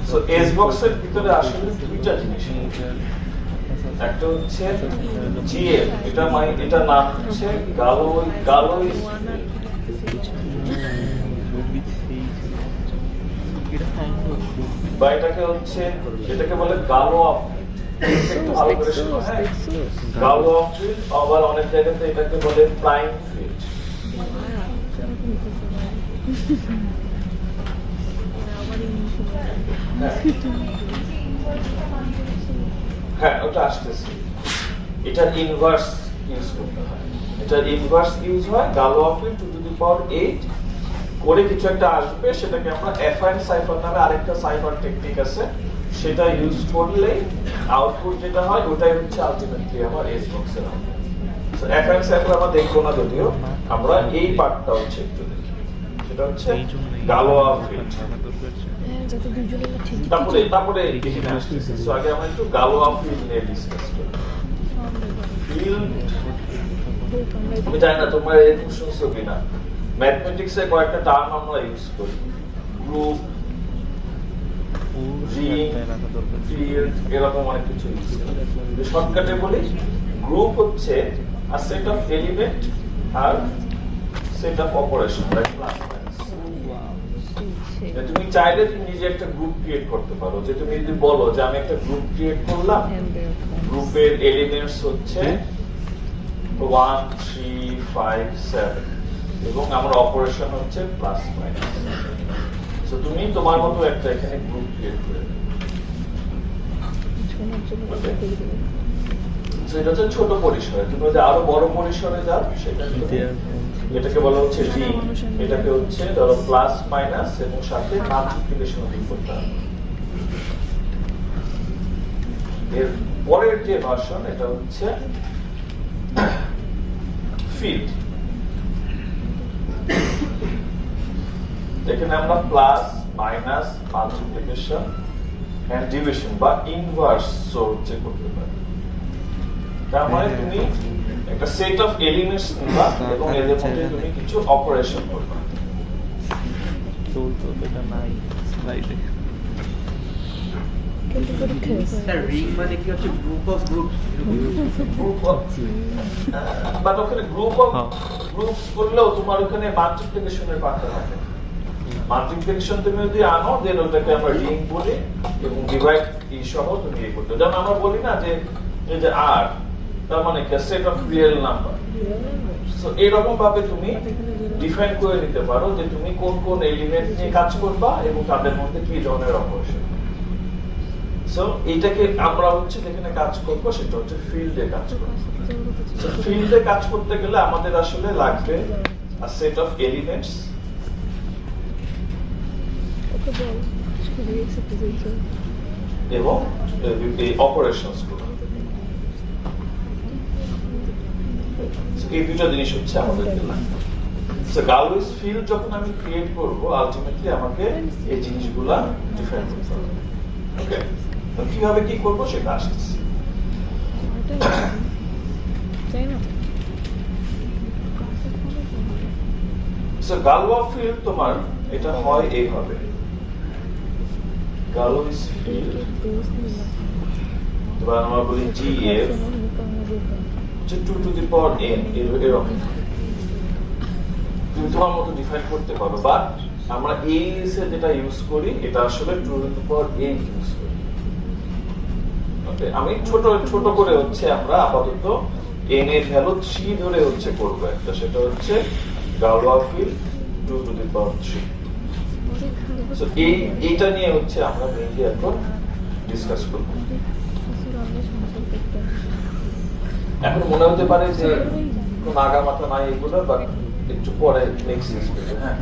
সো এস বক্সের ভিতরে আসলে দুইটা জিনিস একটা হচ্ছে জিএল এটা এটা নাম হচ্ছে গালোই বা এটাকে হচ্ছে এটাকে বলে গালো অফ ভালো করে শোনো হ্যাঁ গালো অফ ফিল্ড আবার অনেক জায়গাতে এটাকে বলে প্রাইম ফিল্ড হ্যাঁ ওটা আসতেছে এটার ইনভার্স ইউজ করতে হয় এটার ইনভার্স ইউজ হয় গালো অফ ফিল্ড 2 টু দি পাওয়ার 8 করে কিছু একটা আসবে সেটাকে আমরা অ্যাফাইন সাইফার নামে আরেকটা সাইফার টেকনিক আছে সেটা ইউজ করলে আউটপুট যেটা হয় ওটাই হচ্ছে আলটিমেটলি আমার এস বক্সের আউটপুট সো অ্যাফাইন সাইফার আমরা দেখব না যদিও আমরা এই পার্টটা হচ্ছে একটু দেখি সেটা হচ্ছে গালো অফ ফিল্ড যাতে দুজনে না ঠিক তারপরে এখানে আসতেছি। So, আগে আমরা একটু গালোয়া ফিল্ড নিয়ে ডিসকাস করি। ফিল্ড আমি জানি না তোমরা এরকম শুনছো কিনা, ম্যাথমেটিক্সে কয়েকটা টার্ম আমরা ইউজ করি, গ্রুপ, রিং, ফিল্ড, এরকম অনেক কিছু ইউজ করি। শর্টকাটে বলি, গ্রুপ হচ্ছে a set of element R set of operation like plus minus। তুমি চাইলে তুমি নিজে একটা গ্রুপ ক্রিয়েট করতে পারো, যে তুমি যদি বলো যে আমি একটা গ্রুপ ক্রিয়েট করলাম, গ্রুপের এলিমেন্টস হচ্ছে 1 3 5 7 এবং আমার অপারেশন হচ্ছে প্লাস মাইনাস। সো তুমি তোমার মতো একটা এখানে গ্রুপ ক্রিয়েট করে দেবে। সো এটা হচ্ছে ছোট পরিসরে। তুমি যদি আরো বড় পরিসরে যাও সেটা এটাকে বলা হচ্ছে রিং, এটাকে হচ্ছে ধরো প্লাস মাইনাস এবং সাথে মাল্টিপ্লিকেশন করতে হবে। এর পরের যে ভার্সন এটা হচ্ছে ফিল্ড। এখানে আমরা plus minus multiplication and division বা ইনভার্স হচ্ছে করতে পারি। তার মানে তুমি একটা সেট অফ এলিমেন্টস নিবা এবং এদের মধ্যে তুমি কিছু অপারেশন করবে। তো এটা নাই স্লাইডে। কিন্তু পরীক্ষায় স্যার রিং মানে কি হচ্ছে group of groups? Group of but ওখানে গ্রুপ অফ গ্রুপস করলেও তোমার ওখানে মাল্টিপ্লিকেশনের পার্টটা থাকে। মাল্টিপ্লিকেশন তুমি যদি আনো দেন ওটাকে আমরা রিং বলি এবং ডিভাইড এই সহ তুমি এই করতে। যেমন আমরা বলি না যে এই যে আর তার মানে কি set of real number. So এরকম ভাবে তুমি ডিফাইন করে নিতে পারো যে তুমি কোন কোন এলিমেন্ট নিয়ে কাজ করবা এবং তাদের মধ্যে কি ধরনের অপারেশন। সো এইটাকে আমরা হচ্ছে যেখানে কাজ করব সেটা হচ্ছে ফিল্ডে কাজ করব। সো ফিল্ডে কাজ করতে গেলে আমাদের আসলে লাগবে a set of elements ওকে বল শুধু একসাথে যাইছো এবং এই অপারেশনস গুলো। এই দুটো জিনিস হচ্ছে আমাদের লাগবে। সো গালওয়েজ ফিল্ড যখন আমি ক্রিয়েট করব আলটিমেটলি আমাকে এই জিনিসগুলা ডিফাইন করতে হবে। ওকে, তো কিভাবে কি করব সেটা আসছে। তাই না? সো গালওয়া ফিল্ড তোমার এটা হয় এইভাবে, গালওয়াজ ফিল্ড এবার আমরা বলি GF 2 to the power n এরকম তুমি তোমার মতো ডিফাইন করতে পারো। বাট আমরা এস এর যেটা ইউজ করি এটা আসলে 2 to the power n use করি। ওকে, আমি ছোট ছোট করে হচ্ছে আমরা আপাতত n এর ভ্যালু 3 ধরে হচ্ছে করব একটা, সেটা হচ্ছে Galois field 2 to the power 3। So এইটা নিয়ে হচ্ছে আমরা মেইনলি এখন ডিসকাস করব। এখন মনে হতে পারে যে কোন আগা মাথা নাই এগুলো, বাট একটু পরে নেক্সট ডিসকাস। হ্যাঁ,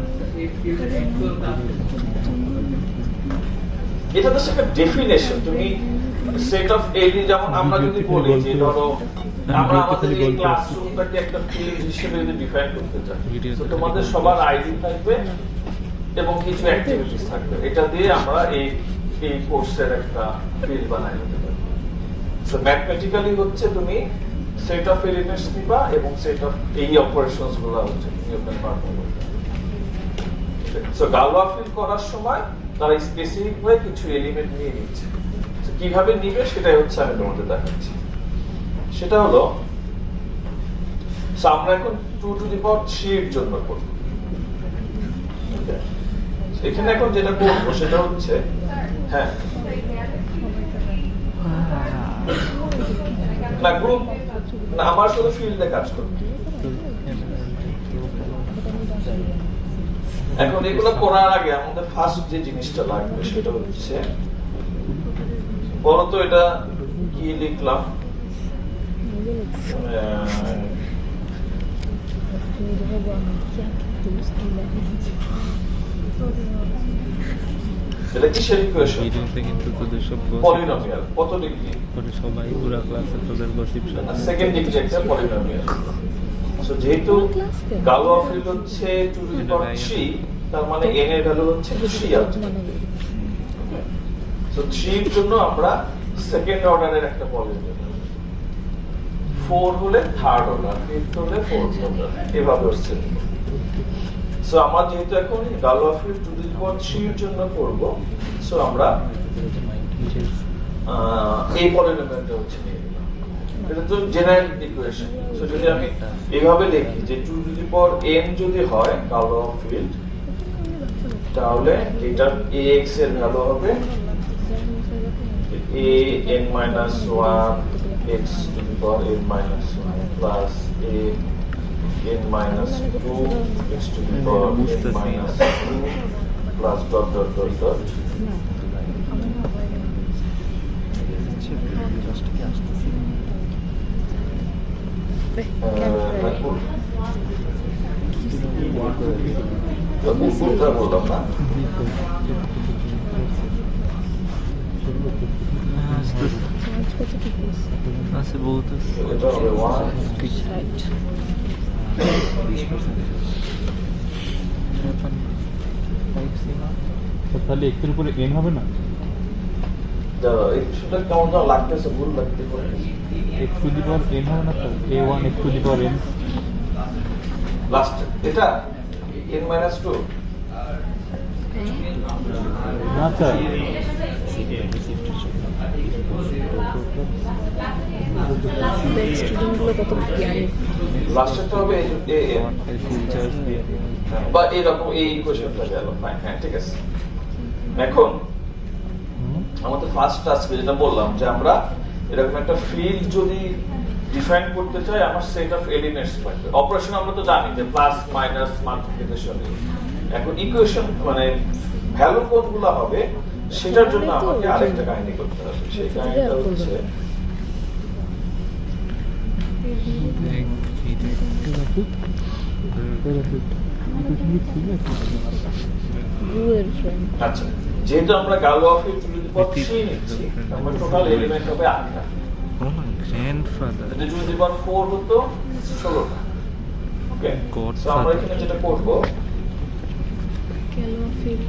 এটা তো একটা ডেফিনেশন। তুমি সেট অফ এডি যেমন আমরা যদি বলি যে ধরো আমরা আমাদের এই ক্লাসরুমটাকে একটা ফিল্ড হিসেবে যদি ডিফাইন করতে চাই, তো তোমাদের সবার আইডি থাকবে এবং কিছু অ্যাক্টিভিটিস থাকবে। এটা দিয়ে আমরা এই কোর্সের একটা ফিল্ড বানাই নিতে পারি। সো ম্যাথমেটিক্যালি হচ্ছে তুমি সেট অফ এলিমেন্টস নিবা এবং সেট অফ এই অপারেশনস গুলো হচ্ছে তুমি ওখানে পারফর্ম করবে। সো গালওয়া ফিল্ড করার সময় তারা স্পেসিফিক ভাবে কিছু এলিমেন্ট নিয়ে নিচ্ছে। সো কিভাবে নিবে সেটাই হচ্ছে আমি তোমাদের দেখাচ্ছি। সেটা হলো আমরা এখন 2 টু দি পাওয়ার 3 এর জন্য করব। এখানে এখন যেটা করবো সেটা হচ্ছে হ্যাঁ না গ্রুপ না, আমার শুধু ফিল্ডে কাজ করবে। এখন এগুলো করার আগে আমাদের ফার্স্ট যে জিনিসটা লাগবে সেটা হচ্ছে বলতো এটা কি লিখলাম। এটা কি শেড ইকুয়েশন? মিটিংসে কিন্তু তোদের সব পলিনোমিয়াল কত ডিগ্রি করে সবাই পুরো ক্লাসে তোদের গসিপ শোনা। সেকেন্ড ডিগ্রি একটা পলিনোমিয়াল। সো যেহেতু গালওয়া ফিল্ড হচ্ছে 2 টু দি পাওয়ার 3, তার মানে n এর ভ্যালু হচ্ছে 3 আছে। তো 3 এর জন্য আমরা সেকেন্ড অর্ডারের একটা পলিনোমিয়াল, 4 হলে থার্ড অর্ডার, 5 হলে ফোর্থ অর্ডার, এভাবে হচ্ছে। সো আমরা যেহেতু এখন গালো ফিল্ড টু দি পাওয়ার 3 এর জন্য করব, সো আমরা এই পলিনোমিয়ালটা হচ্ছে নিয়ে নিলাম। এটা তো জেনারেল ইকুয়েশন। সো যদি আমি এইভাবে লিখি যে টু দি পাওয়ার n যদি হয় গালো ফিল্ড, তাহলে এটার ax এর ভ্যালু হবে a n minus 1 x to the power n minus 1 plus a n minus 2 x to the power n minus 2 plus dot dot dot dot. কোনটা বললাম না? আছে বহুত আছে। এটা হবে 1 তাহলে এক্সের উপরে n হবে না? সেটা কেমন যেন লাগতেছে, ভুল লাগতে পারে। x two the power n হবে না তো? a1 x two the power n last এটা n minus 2 না স্যার, স্টুডেন্টগুলো কত জ্ঞানী। লাস্টেরটা হবে a n ফুল চার্জ দিয়ে বা এরকম এই ইকুয়েশনটা গেল। হ্যাঁ ঠিক আছে। এখন আমাদের ফার্স্ট টাস্ক যেটা বললাম যে আমরা এরকম একটা ফিল্ড যদি ডিফাইন করতে চাই, আমার সেট অফ এলিমেন্টস লাগবে। অপারেশন আমরা তো জানি যে প্লাস মাইনাস মাল্টিপ্লিকেশন। এখন ইকুয়েশন মানে ভ্যালু কোনগুলো হবে সেটার জন্য আমাকে আরেকটা কাহিনী করতে হবে। সেই কাহিনীটা হচ্ছে আচ্ছা, যেহেতু আমরা গালো অফ টু দি পাওয়ার 3 নিচ্ছি, আমার টোটাল এলিমেন্ট হবে 8টা। ও মাই গ্র্যান্ডফাদার। এটা টু দি পাওয়ার 4 হতো 16টা। ওকে, সো আমরা এখানে যেটা করব, গালো ফিল্ড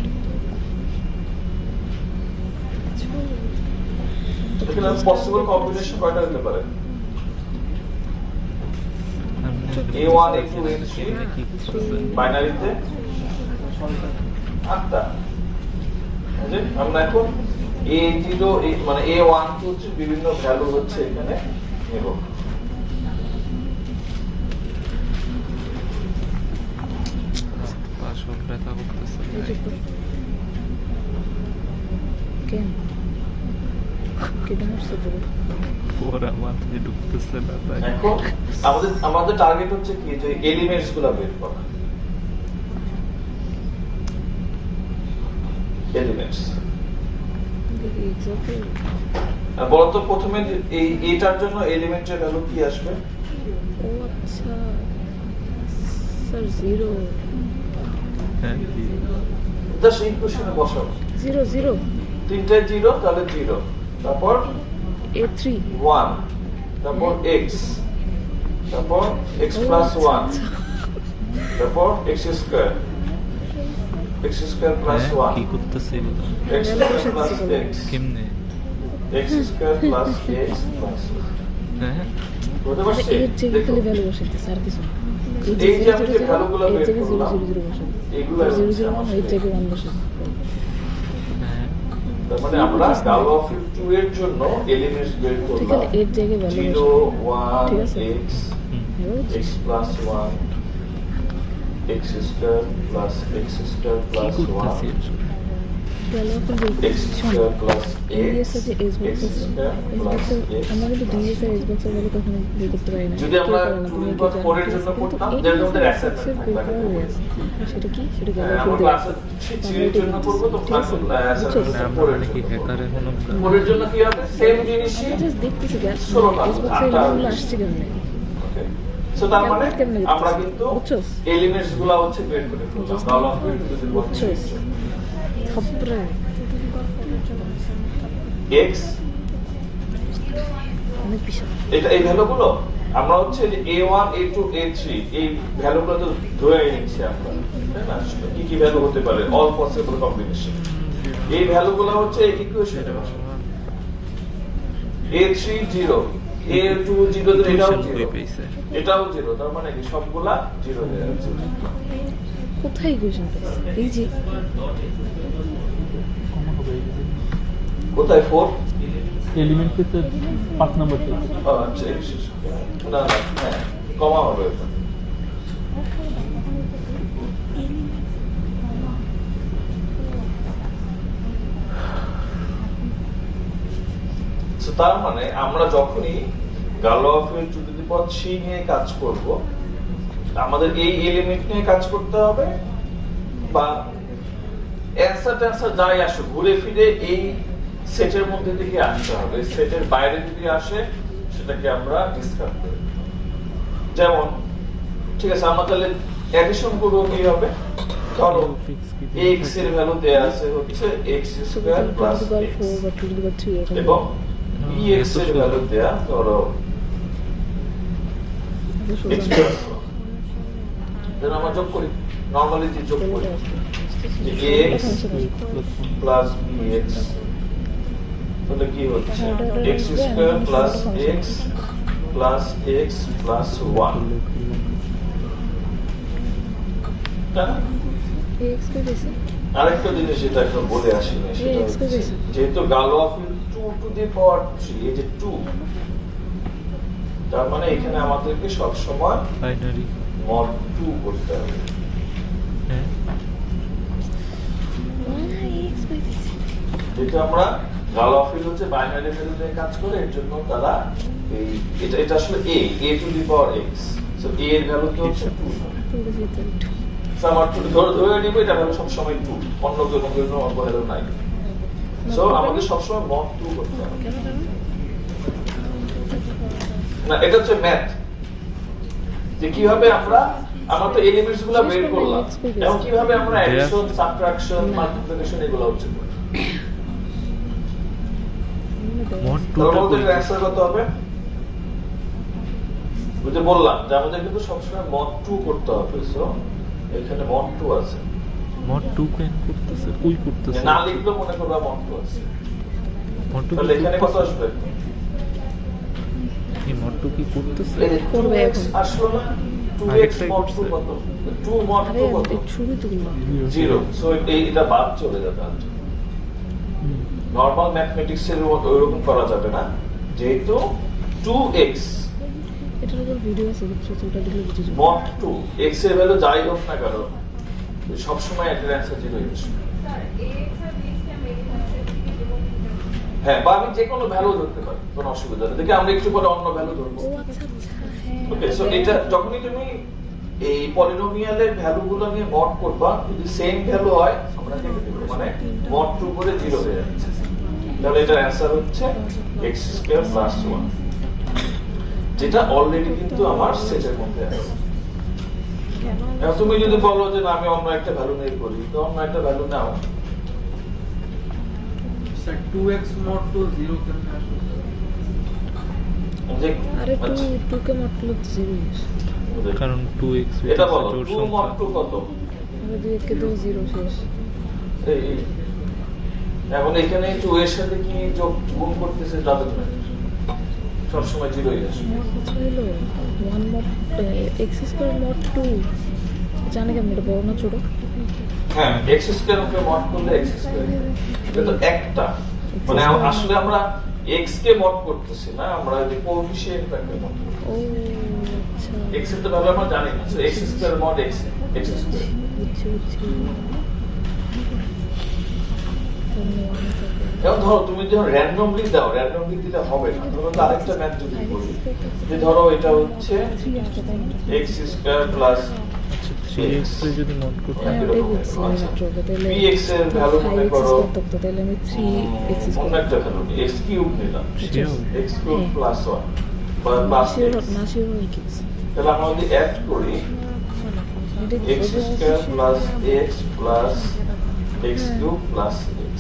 এখানে পসিবল কম্বিনেশন কয়টা হতে পারে? a1 a2 a3 বাইনারিতে 8টা। বুঝলেন? আমরা এখন a0 মানে a1 2 3 বিভিন্ন ভ্যালু হচ্ছে এখানে নেব। আসল ব্যথা করতেছে। কেন কেটে মারছে পুরো ওরা মাথায় ঢুকতেছে না তাই। এখন আমাদের টার্গেট হচ্ছে কি যে এলিমেন্টস গুলো বের করা। Elements exactly. বলতো প্রথমে এইটার জন্য এলিমেন্টের ভ্যালু কি আসবে? ও আচ্ছা স্যার 0 হ্যাঁ জাস্ট ইকুয়েশনে বসাবো 0 0 তিনটে 0 তাহলে 0, তারপর a3 1, তারপর x, তারপর x plus 1, তারপর x square plus 1, কি করতেছে এগুলো? x square plus x, কেমনে? x square plus x plus 1। হ্যাঁ বুঝতে পারছি? এর জায়গায় খালি ভ্যালু বসাইতে স্যার কিছু না। এই যে আমি যে ভ্যালুগুলো এর বের জায়গায় 0 করলাম 0 0 বসাই, এগুলো 0 0 1 এর জায়গায় 1 বসাই। হ্যাঁ তার মানে আমরা গালো অফ 2 এর জন্য এলিমেন্টস বের ঠিক করলাম আছে, এর জায়গায় ভ্যালু 0 ঠিক 1 আছে। x বসাই। x plus 1 x square plus x square কি plus করতেছে 1 গেল এখন x square plus English x যে এস x বক্স আছে, square S plus box x। আমরা কিন্তু দুই এস এস বক্স এর ভ্যালু কখনো বের করতে পারি না। যদি আমরা 2 এর জন্য করতাম যেটা আমাদের অ্যাসাইনমেন্ট থাকবে, সেটা কি সেটা গেল আমরা ফিল্ড ক্লাসে 3 এর জন্য করব তো অ্যাসাইনমেন্ট আমরা মানে কি হ্যাকার এখনো 4 এর জন্য কি হবে সেম জিনিসই। জাস্ট দেখতেছি গ্যাস ষোলো টা, এস বক্স এর ভ্যালু আসছে কেমনে। ওকে, সো তার মানে কেমনে আমরা কিন্তু বুঝছস এলিমেন্টস গুলো হচ্ছে বের করে ফেললাম গালো অফ বুঝছস থাপড়া x অনেক বিশাল। এটা এই ভ্যালুগুলো আমরা হচ্ছে যে a1 a2 a3 এই ভ্যালুগুলো তো ধরে নিচ্ছি আমরা, তাই না? কি কি ভ্যালু হতে পারে, অল পসিবল কম্বিনেশন। এই ভ্যালুগুলো হচ্ছে এই ইকুয়েশনে বসে। A3 0, A2 0, এটাও 0, এটাও 0, তার মানে কি সবগুলা 0 হয়ে যাচ্ছে। কোথায় ইকুয়েশন এই যে কমন হবে এই যে কোথায় 4? এলিমেন্ট ক্ষেত্রে 5 নাম্বার থেকে আচ্ছা না না হ্যাঁ কমা হবে এটা। So, তার মানে আমরা যখনই গালোয়াফের চতুর্থপদ সি নিয়ে কাজ করব, আমাদের এই এলিমেন্ট নিয়ে কাজ করতে হবে, বা অ্যান্সার যাই আসুক ঘুরে ফিরে এই সেটের মধ্যে থেকে আসতে হবে। সেটের বাইরে যদি আসে সেটাকে আমরা ডিসকার্ড করি। যেমন ঠিক আছে, আমরা তাহলে অ্যাডিশন করব, কি হবে? ধরো x এর ভ্যালু দেয়া আছে হচ্ছে x স্কয়ার প্লাস x এবং x এর ভ্যালু দেয়া ধরো x প্লাস 1। দেন আমরা যোগ করি, নরমালি যে যোগ করি যে x প্লাস bx, তাহলে কি হচ্ছে x square plus x plus x plus 1। আরেকটা জিনিস যেটা এখন বলে আসিনি, সেটা হচ্ছে যেহেতু গালোয়াফিল 2 টু দি পাওয়ার 3, এই যে 2, তার মানে এখানে আমাদেরকে সব সময় বাইনারি mod 2 করতে হবে। যেটা আমরা গালোয়াফিল হচ্ছে বাইনারি ভ্যালু নিয়ে কাজ করে, এর জন্য তারা এই এটা আসলে a to the power x, so a এর ভ্যালু তো হচ্ছে 2 হবে। আমার ধরে নিব এটা ভ্যালু সব সময় 2, অন্য কোনো ভ্যালু নাই। সো আমাদের সব সময় mod 2 করতে হবে। না, এটা হচ্ছে ম্যাথ, যে কিভাবে আমরা তো এলিমেন্টস গুলো বের করলাম, এবং কিভাবে আমরা অ্যাডিশন, সাবট্রাকশন, মাল্টিপ্লিকেশন এগুলো হচ্ছে mod 2 তার মধ্যে অ্যানসার কত হবে? বুঝতে বললাম যে আমাদের কিন্তু সবসময় mod 2 করতে হবে। সো এখানে mod 2 আছে, mod 2 কেন করতেছে, কই করতেছে না লিখলে মনে করবা mod 2 আছে। mod 2 তাহলে এখানে কত আসবে? এই mod 2 কি করতেছে? এই যে করবে 2x এখন। আসলো না, 2x mod 2 কত? 2 mod 2 কত? ছবি তুললাম 0। সো এটা বাদ চলে যাবে। নরমাল ম্যাথমেটিক্স এর ওরকম করা যাবে না, যেহেতু 2x এটার উপর ভিডিও আছে, ওটা দেখলে বুঝে যাবে। mod 2 x এর ভ্যালু যাই হোক না কেন সব সময় এটার অ্যানসার 0 আসবে। হ্যাঁ, বা আমি যে কোনো ভ্যালু ধরতে পারি, কোনো অসুবিধা নেই। দেখি আমরা একটু পরে অন্য ভ্যালু ধরবো। ও আচ্ছা আচ্ছা, হ্যাঁ। ওকে, সো এটা যখনই তুমি এই পলিনোমিয়ালের ভ্যালুগুলো নিয়ে মড করবা, যদি সেম ভ্যালু হয় আমরা কেটে দেব, মানে mod 2 করে 0 হয়ে যাচ্ছে। তাহলে এটার অ্যানসার হচ্ছে x স্কয়ার প্লাস 1, যেটা অলরেডি কিন্তু আমার সেটের মধ্যে আছে। এখন তুমি যদি বলো যে না আমি অন্য একটা ভ্যালু নিয়ে করি, তো অন্য একটা ভ্যালু নাও। স্যার 2x mod 2 0 কেন আসবে? যে আরে আচ্ছা, 2 কে মত করলে 0 কারণ 2x এটা বলো 2 mod 2 কত? আমরা 2 কে 2 0 শেষ। এই এখন এখানে 2 এর সাথে কি যোগ গুণ করতেছে যাবেন না, সব সময় 0 ই আসবে। আমার কথা হলো 1 mod x স্কয়ার mod 2 জানে কেমন, এটা বড় না ছোট? হ্যাঁ, x স্কয়ার কে মড করলে x স্কয়ার, এটা তো একটা, মানে আসলে আমরা x কে মড করতেছি না, আমরা যে কোএফিশিয়েন্টটাকে মড করতেছি। ও আচ্ছা, x এর তো ভ্যালু আমরা জানি না, so x square mod x square. বুঝছি বুঝছি। এখন ধরো তুমি যখন র্যান্ডমলি দাও, র্যান্ডমলি দিলে হবে না। ধরো তো আরেকটা ম্যাথ যদি করি, যে ধরো এটা হচ্ছে x স্কয়ার প্লাস আচ্ছা 3x এ যদি mod করতে হ্যাঁ, ওটাই বুঝছি আমি মাত্র। তাহলে px এর ভ্যালু মনে 5x করো স্কয়ার থাকতো, তাহলে আমি 3x অন্য স্কয়ার। একটা ভ্যালু x কিউব নিলাম, Sure. x কিউব প্লাস 1 বা প্লাস শিওর x। না, শিওর কি? তাহলে আমরা যদি অ্যাড করি x square plus x plus x cube plus x,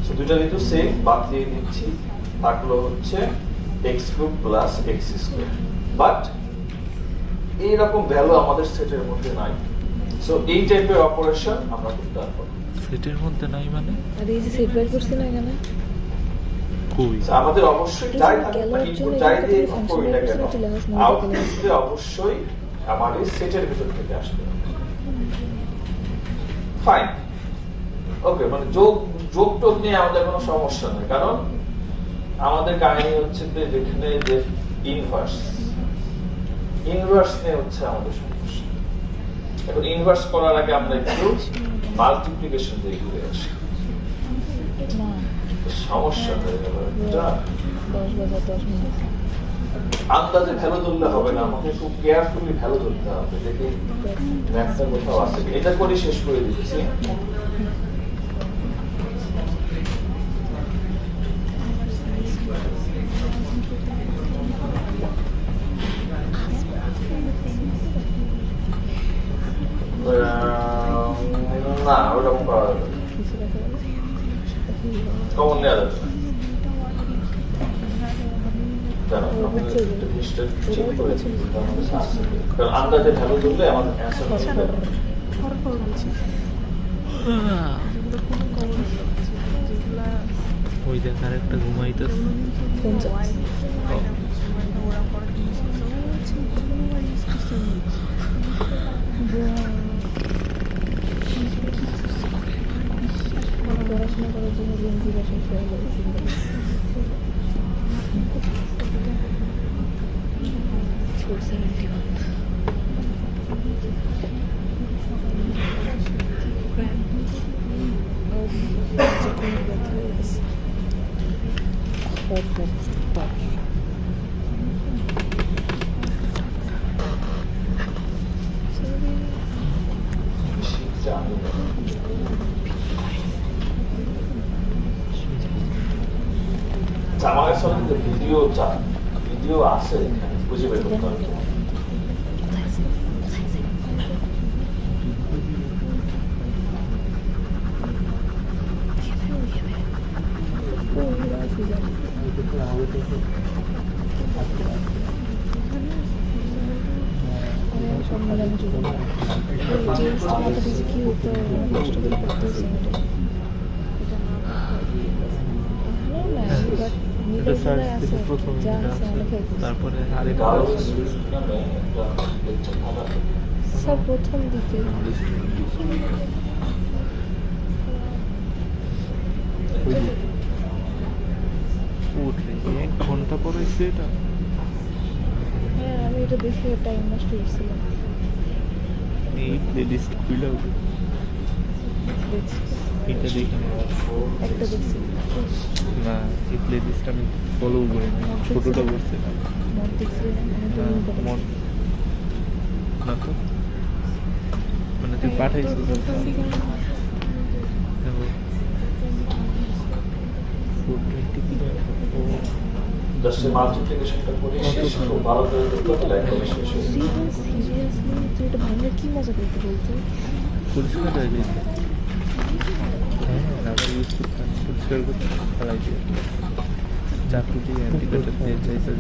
so দুটো কিন্তু সেম, বাদ দিয়ে দিচ্ছি, থাকলো হচ্ছে x cube plus x square. But এইরকম ভ্যালু আমাদের সেটের মধ্যে নাই, সো এই টাইপের অপারেশন আমরা করতে পারবো। সেটের মধ্যে নাই মানে আর এই যে সেট বের করছি না এখানে, কই আচ্ছা, আমাদের অবশ্যই যাই থাকুক ইনপুট যাই দিয়ে করি না কেন আউটপুটে অবশ্যই আমাদের সেটের ভিতর থেকে আসবে। ফাইন, ওকে, মানে যোগ টোগ নিয়ে আমাদের কোনো সমস্যা নেই, কারণ আমাদের কাহিনী হচ্ছে যেখানে যে ইনভার্স নিয়ে হচ্ছে আমাদের সমস্যা। এখন ইনভার্স করার আগে আমরা একটু মাল্টিপ্লিকেশন দিয়ে ঘুরে আসি। না সমস্যা হয়ে গেল একটা 10 বাজার 10 মিনিট। আন্দাজে ভ্যালু ধরলে হবে না, আমাকে খুব কেয়ারফুলি ভ্যালু ধরতে হবে। দেখি ম্যাথটা কোথাও আছে কি। এটা করে শেষ করে দিচ্ছি। না ওরকম করা যাবে না। কমন নেওয়া যাবে না। আন্দাজে ভ্যালু ধরলে আমাদের অ্যান্সার হবে। ওই দেখ আর একটা ঘুমাইতেছে। ফোন চালাচ্ছি। পড়াশোনা করার জন্য গেঞ্জি বাসন খেয়ে গেছি। আমার কাছে ভিডিও আছে এখানে, বুঝে বের করতে হবে। কি হতো কষ্ট করে করতেছি এটা সার্চ দিলে প্রথম তারপরে আরেকটা সব প্রথম দিকে উঠলে 1 ঘন্টা পরে এটা। হ্যাঁ আমি এটা দেখে টাইম নষ্ট করছিলাম। এই প্লেলিস্ট খুলে দেখছি এটা দেখে একটা দেখছি না, এই প্লেলিস্ট আমি ফলো করি না, ছোটটা করছিলাম মন দেখছি মন না তো, মানে তুই পাঠাইছিস জাস্ট মাল্টিপ্লিকেশনটা করে শেষ খুব ভালো করে করতে হবে, একদম শেষ হয়ে যাবে। সিরিয়াসলি তুই এটা ভাঙলে কি মজা করতে বলতো? পরিষ্কার হয়ে গেছে। হ্যাঁ আবার ইউজ করতে পরিষ্কার করতে ফেলাই দিয়ে চাকু দিয়ে অ্যান্টিবায়োটিক দিয়ে চাইছে।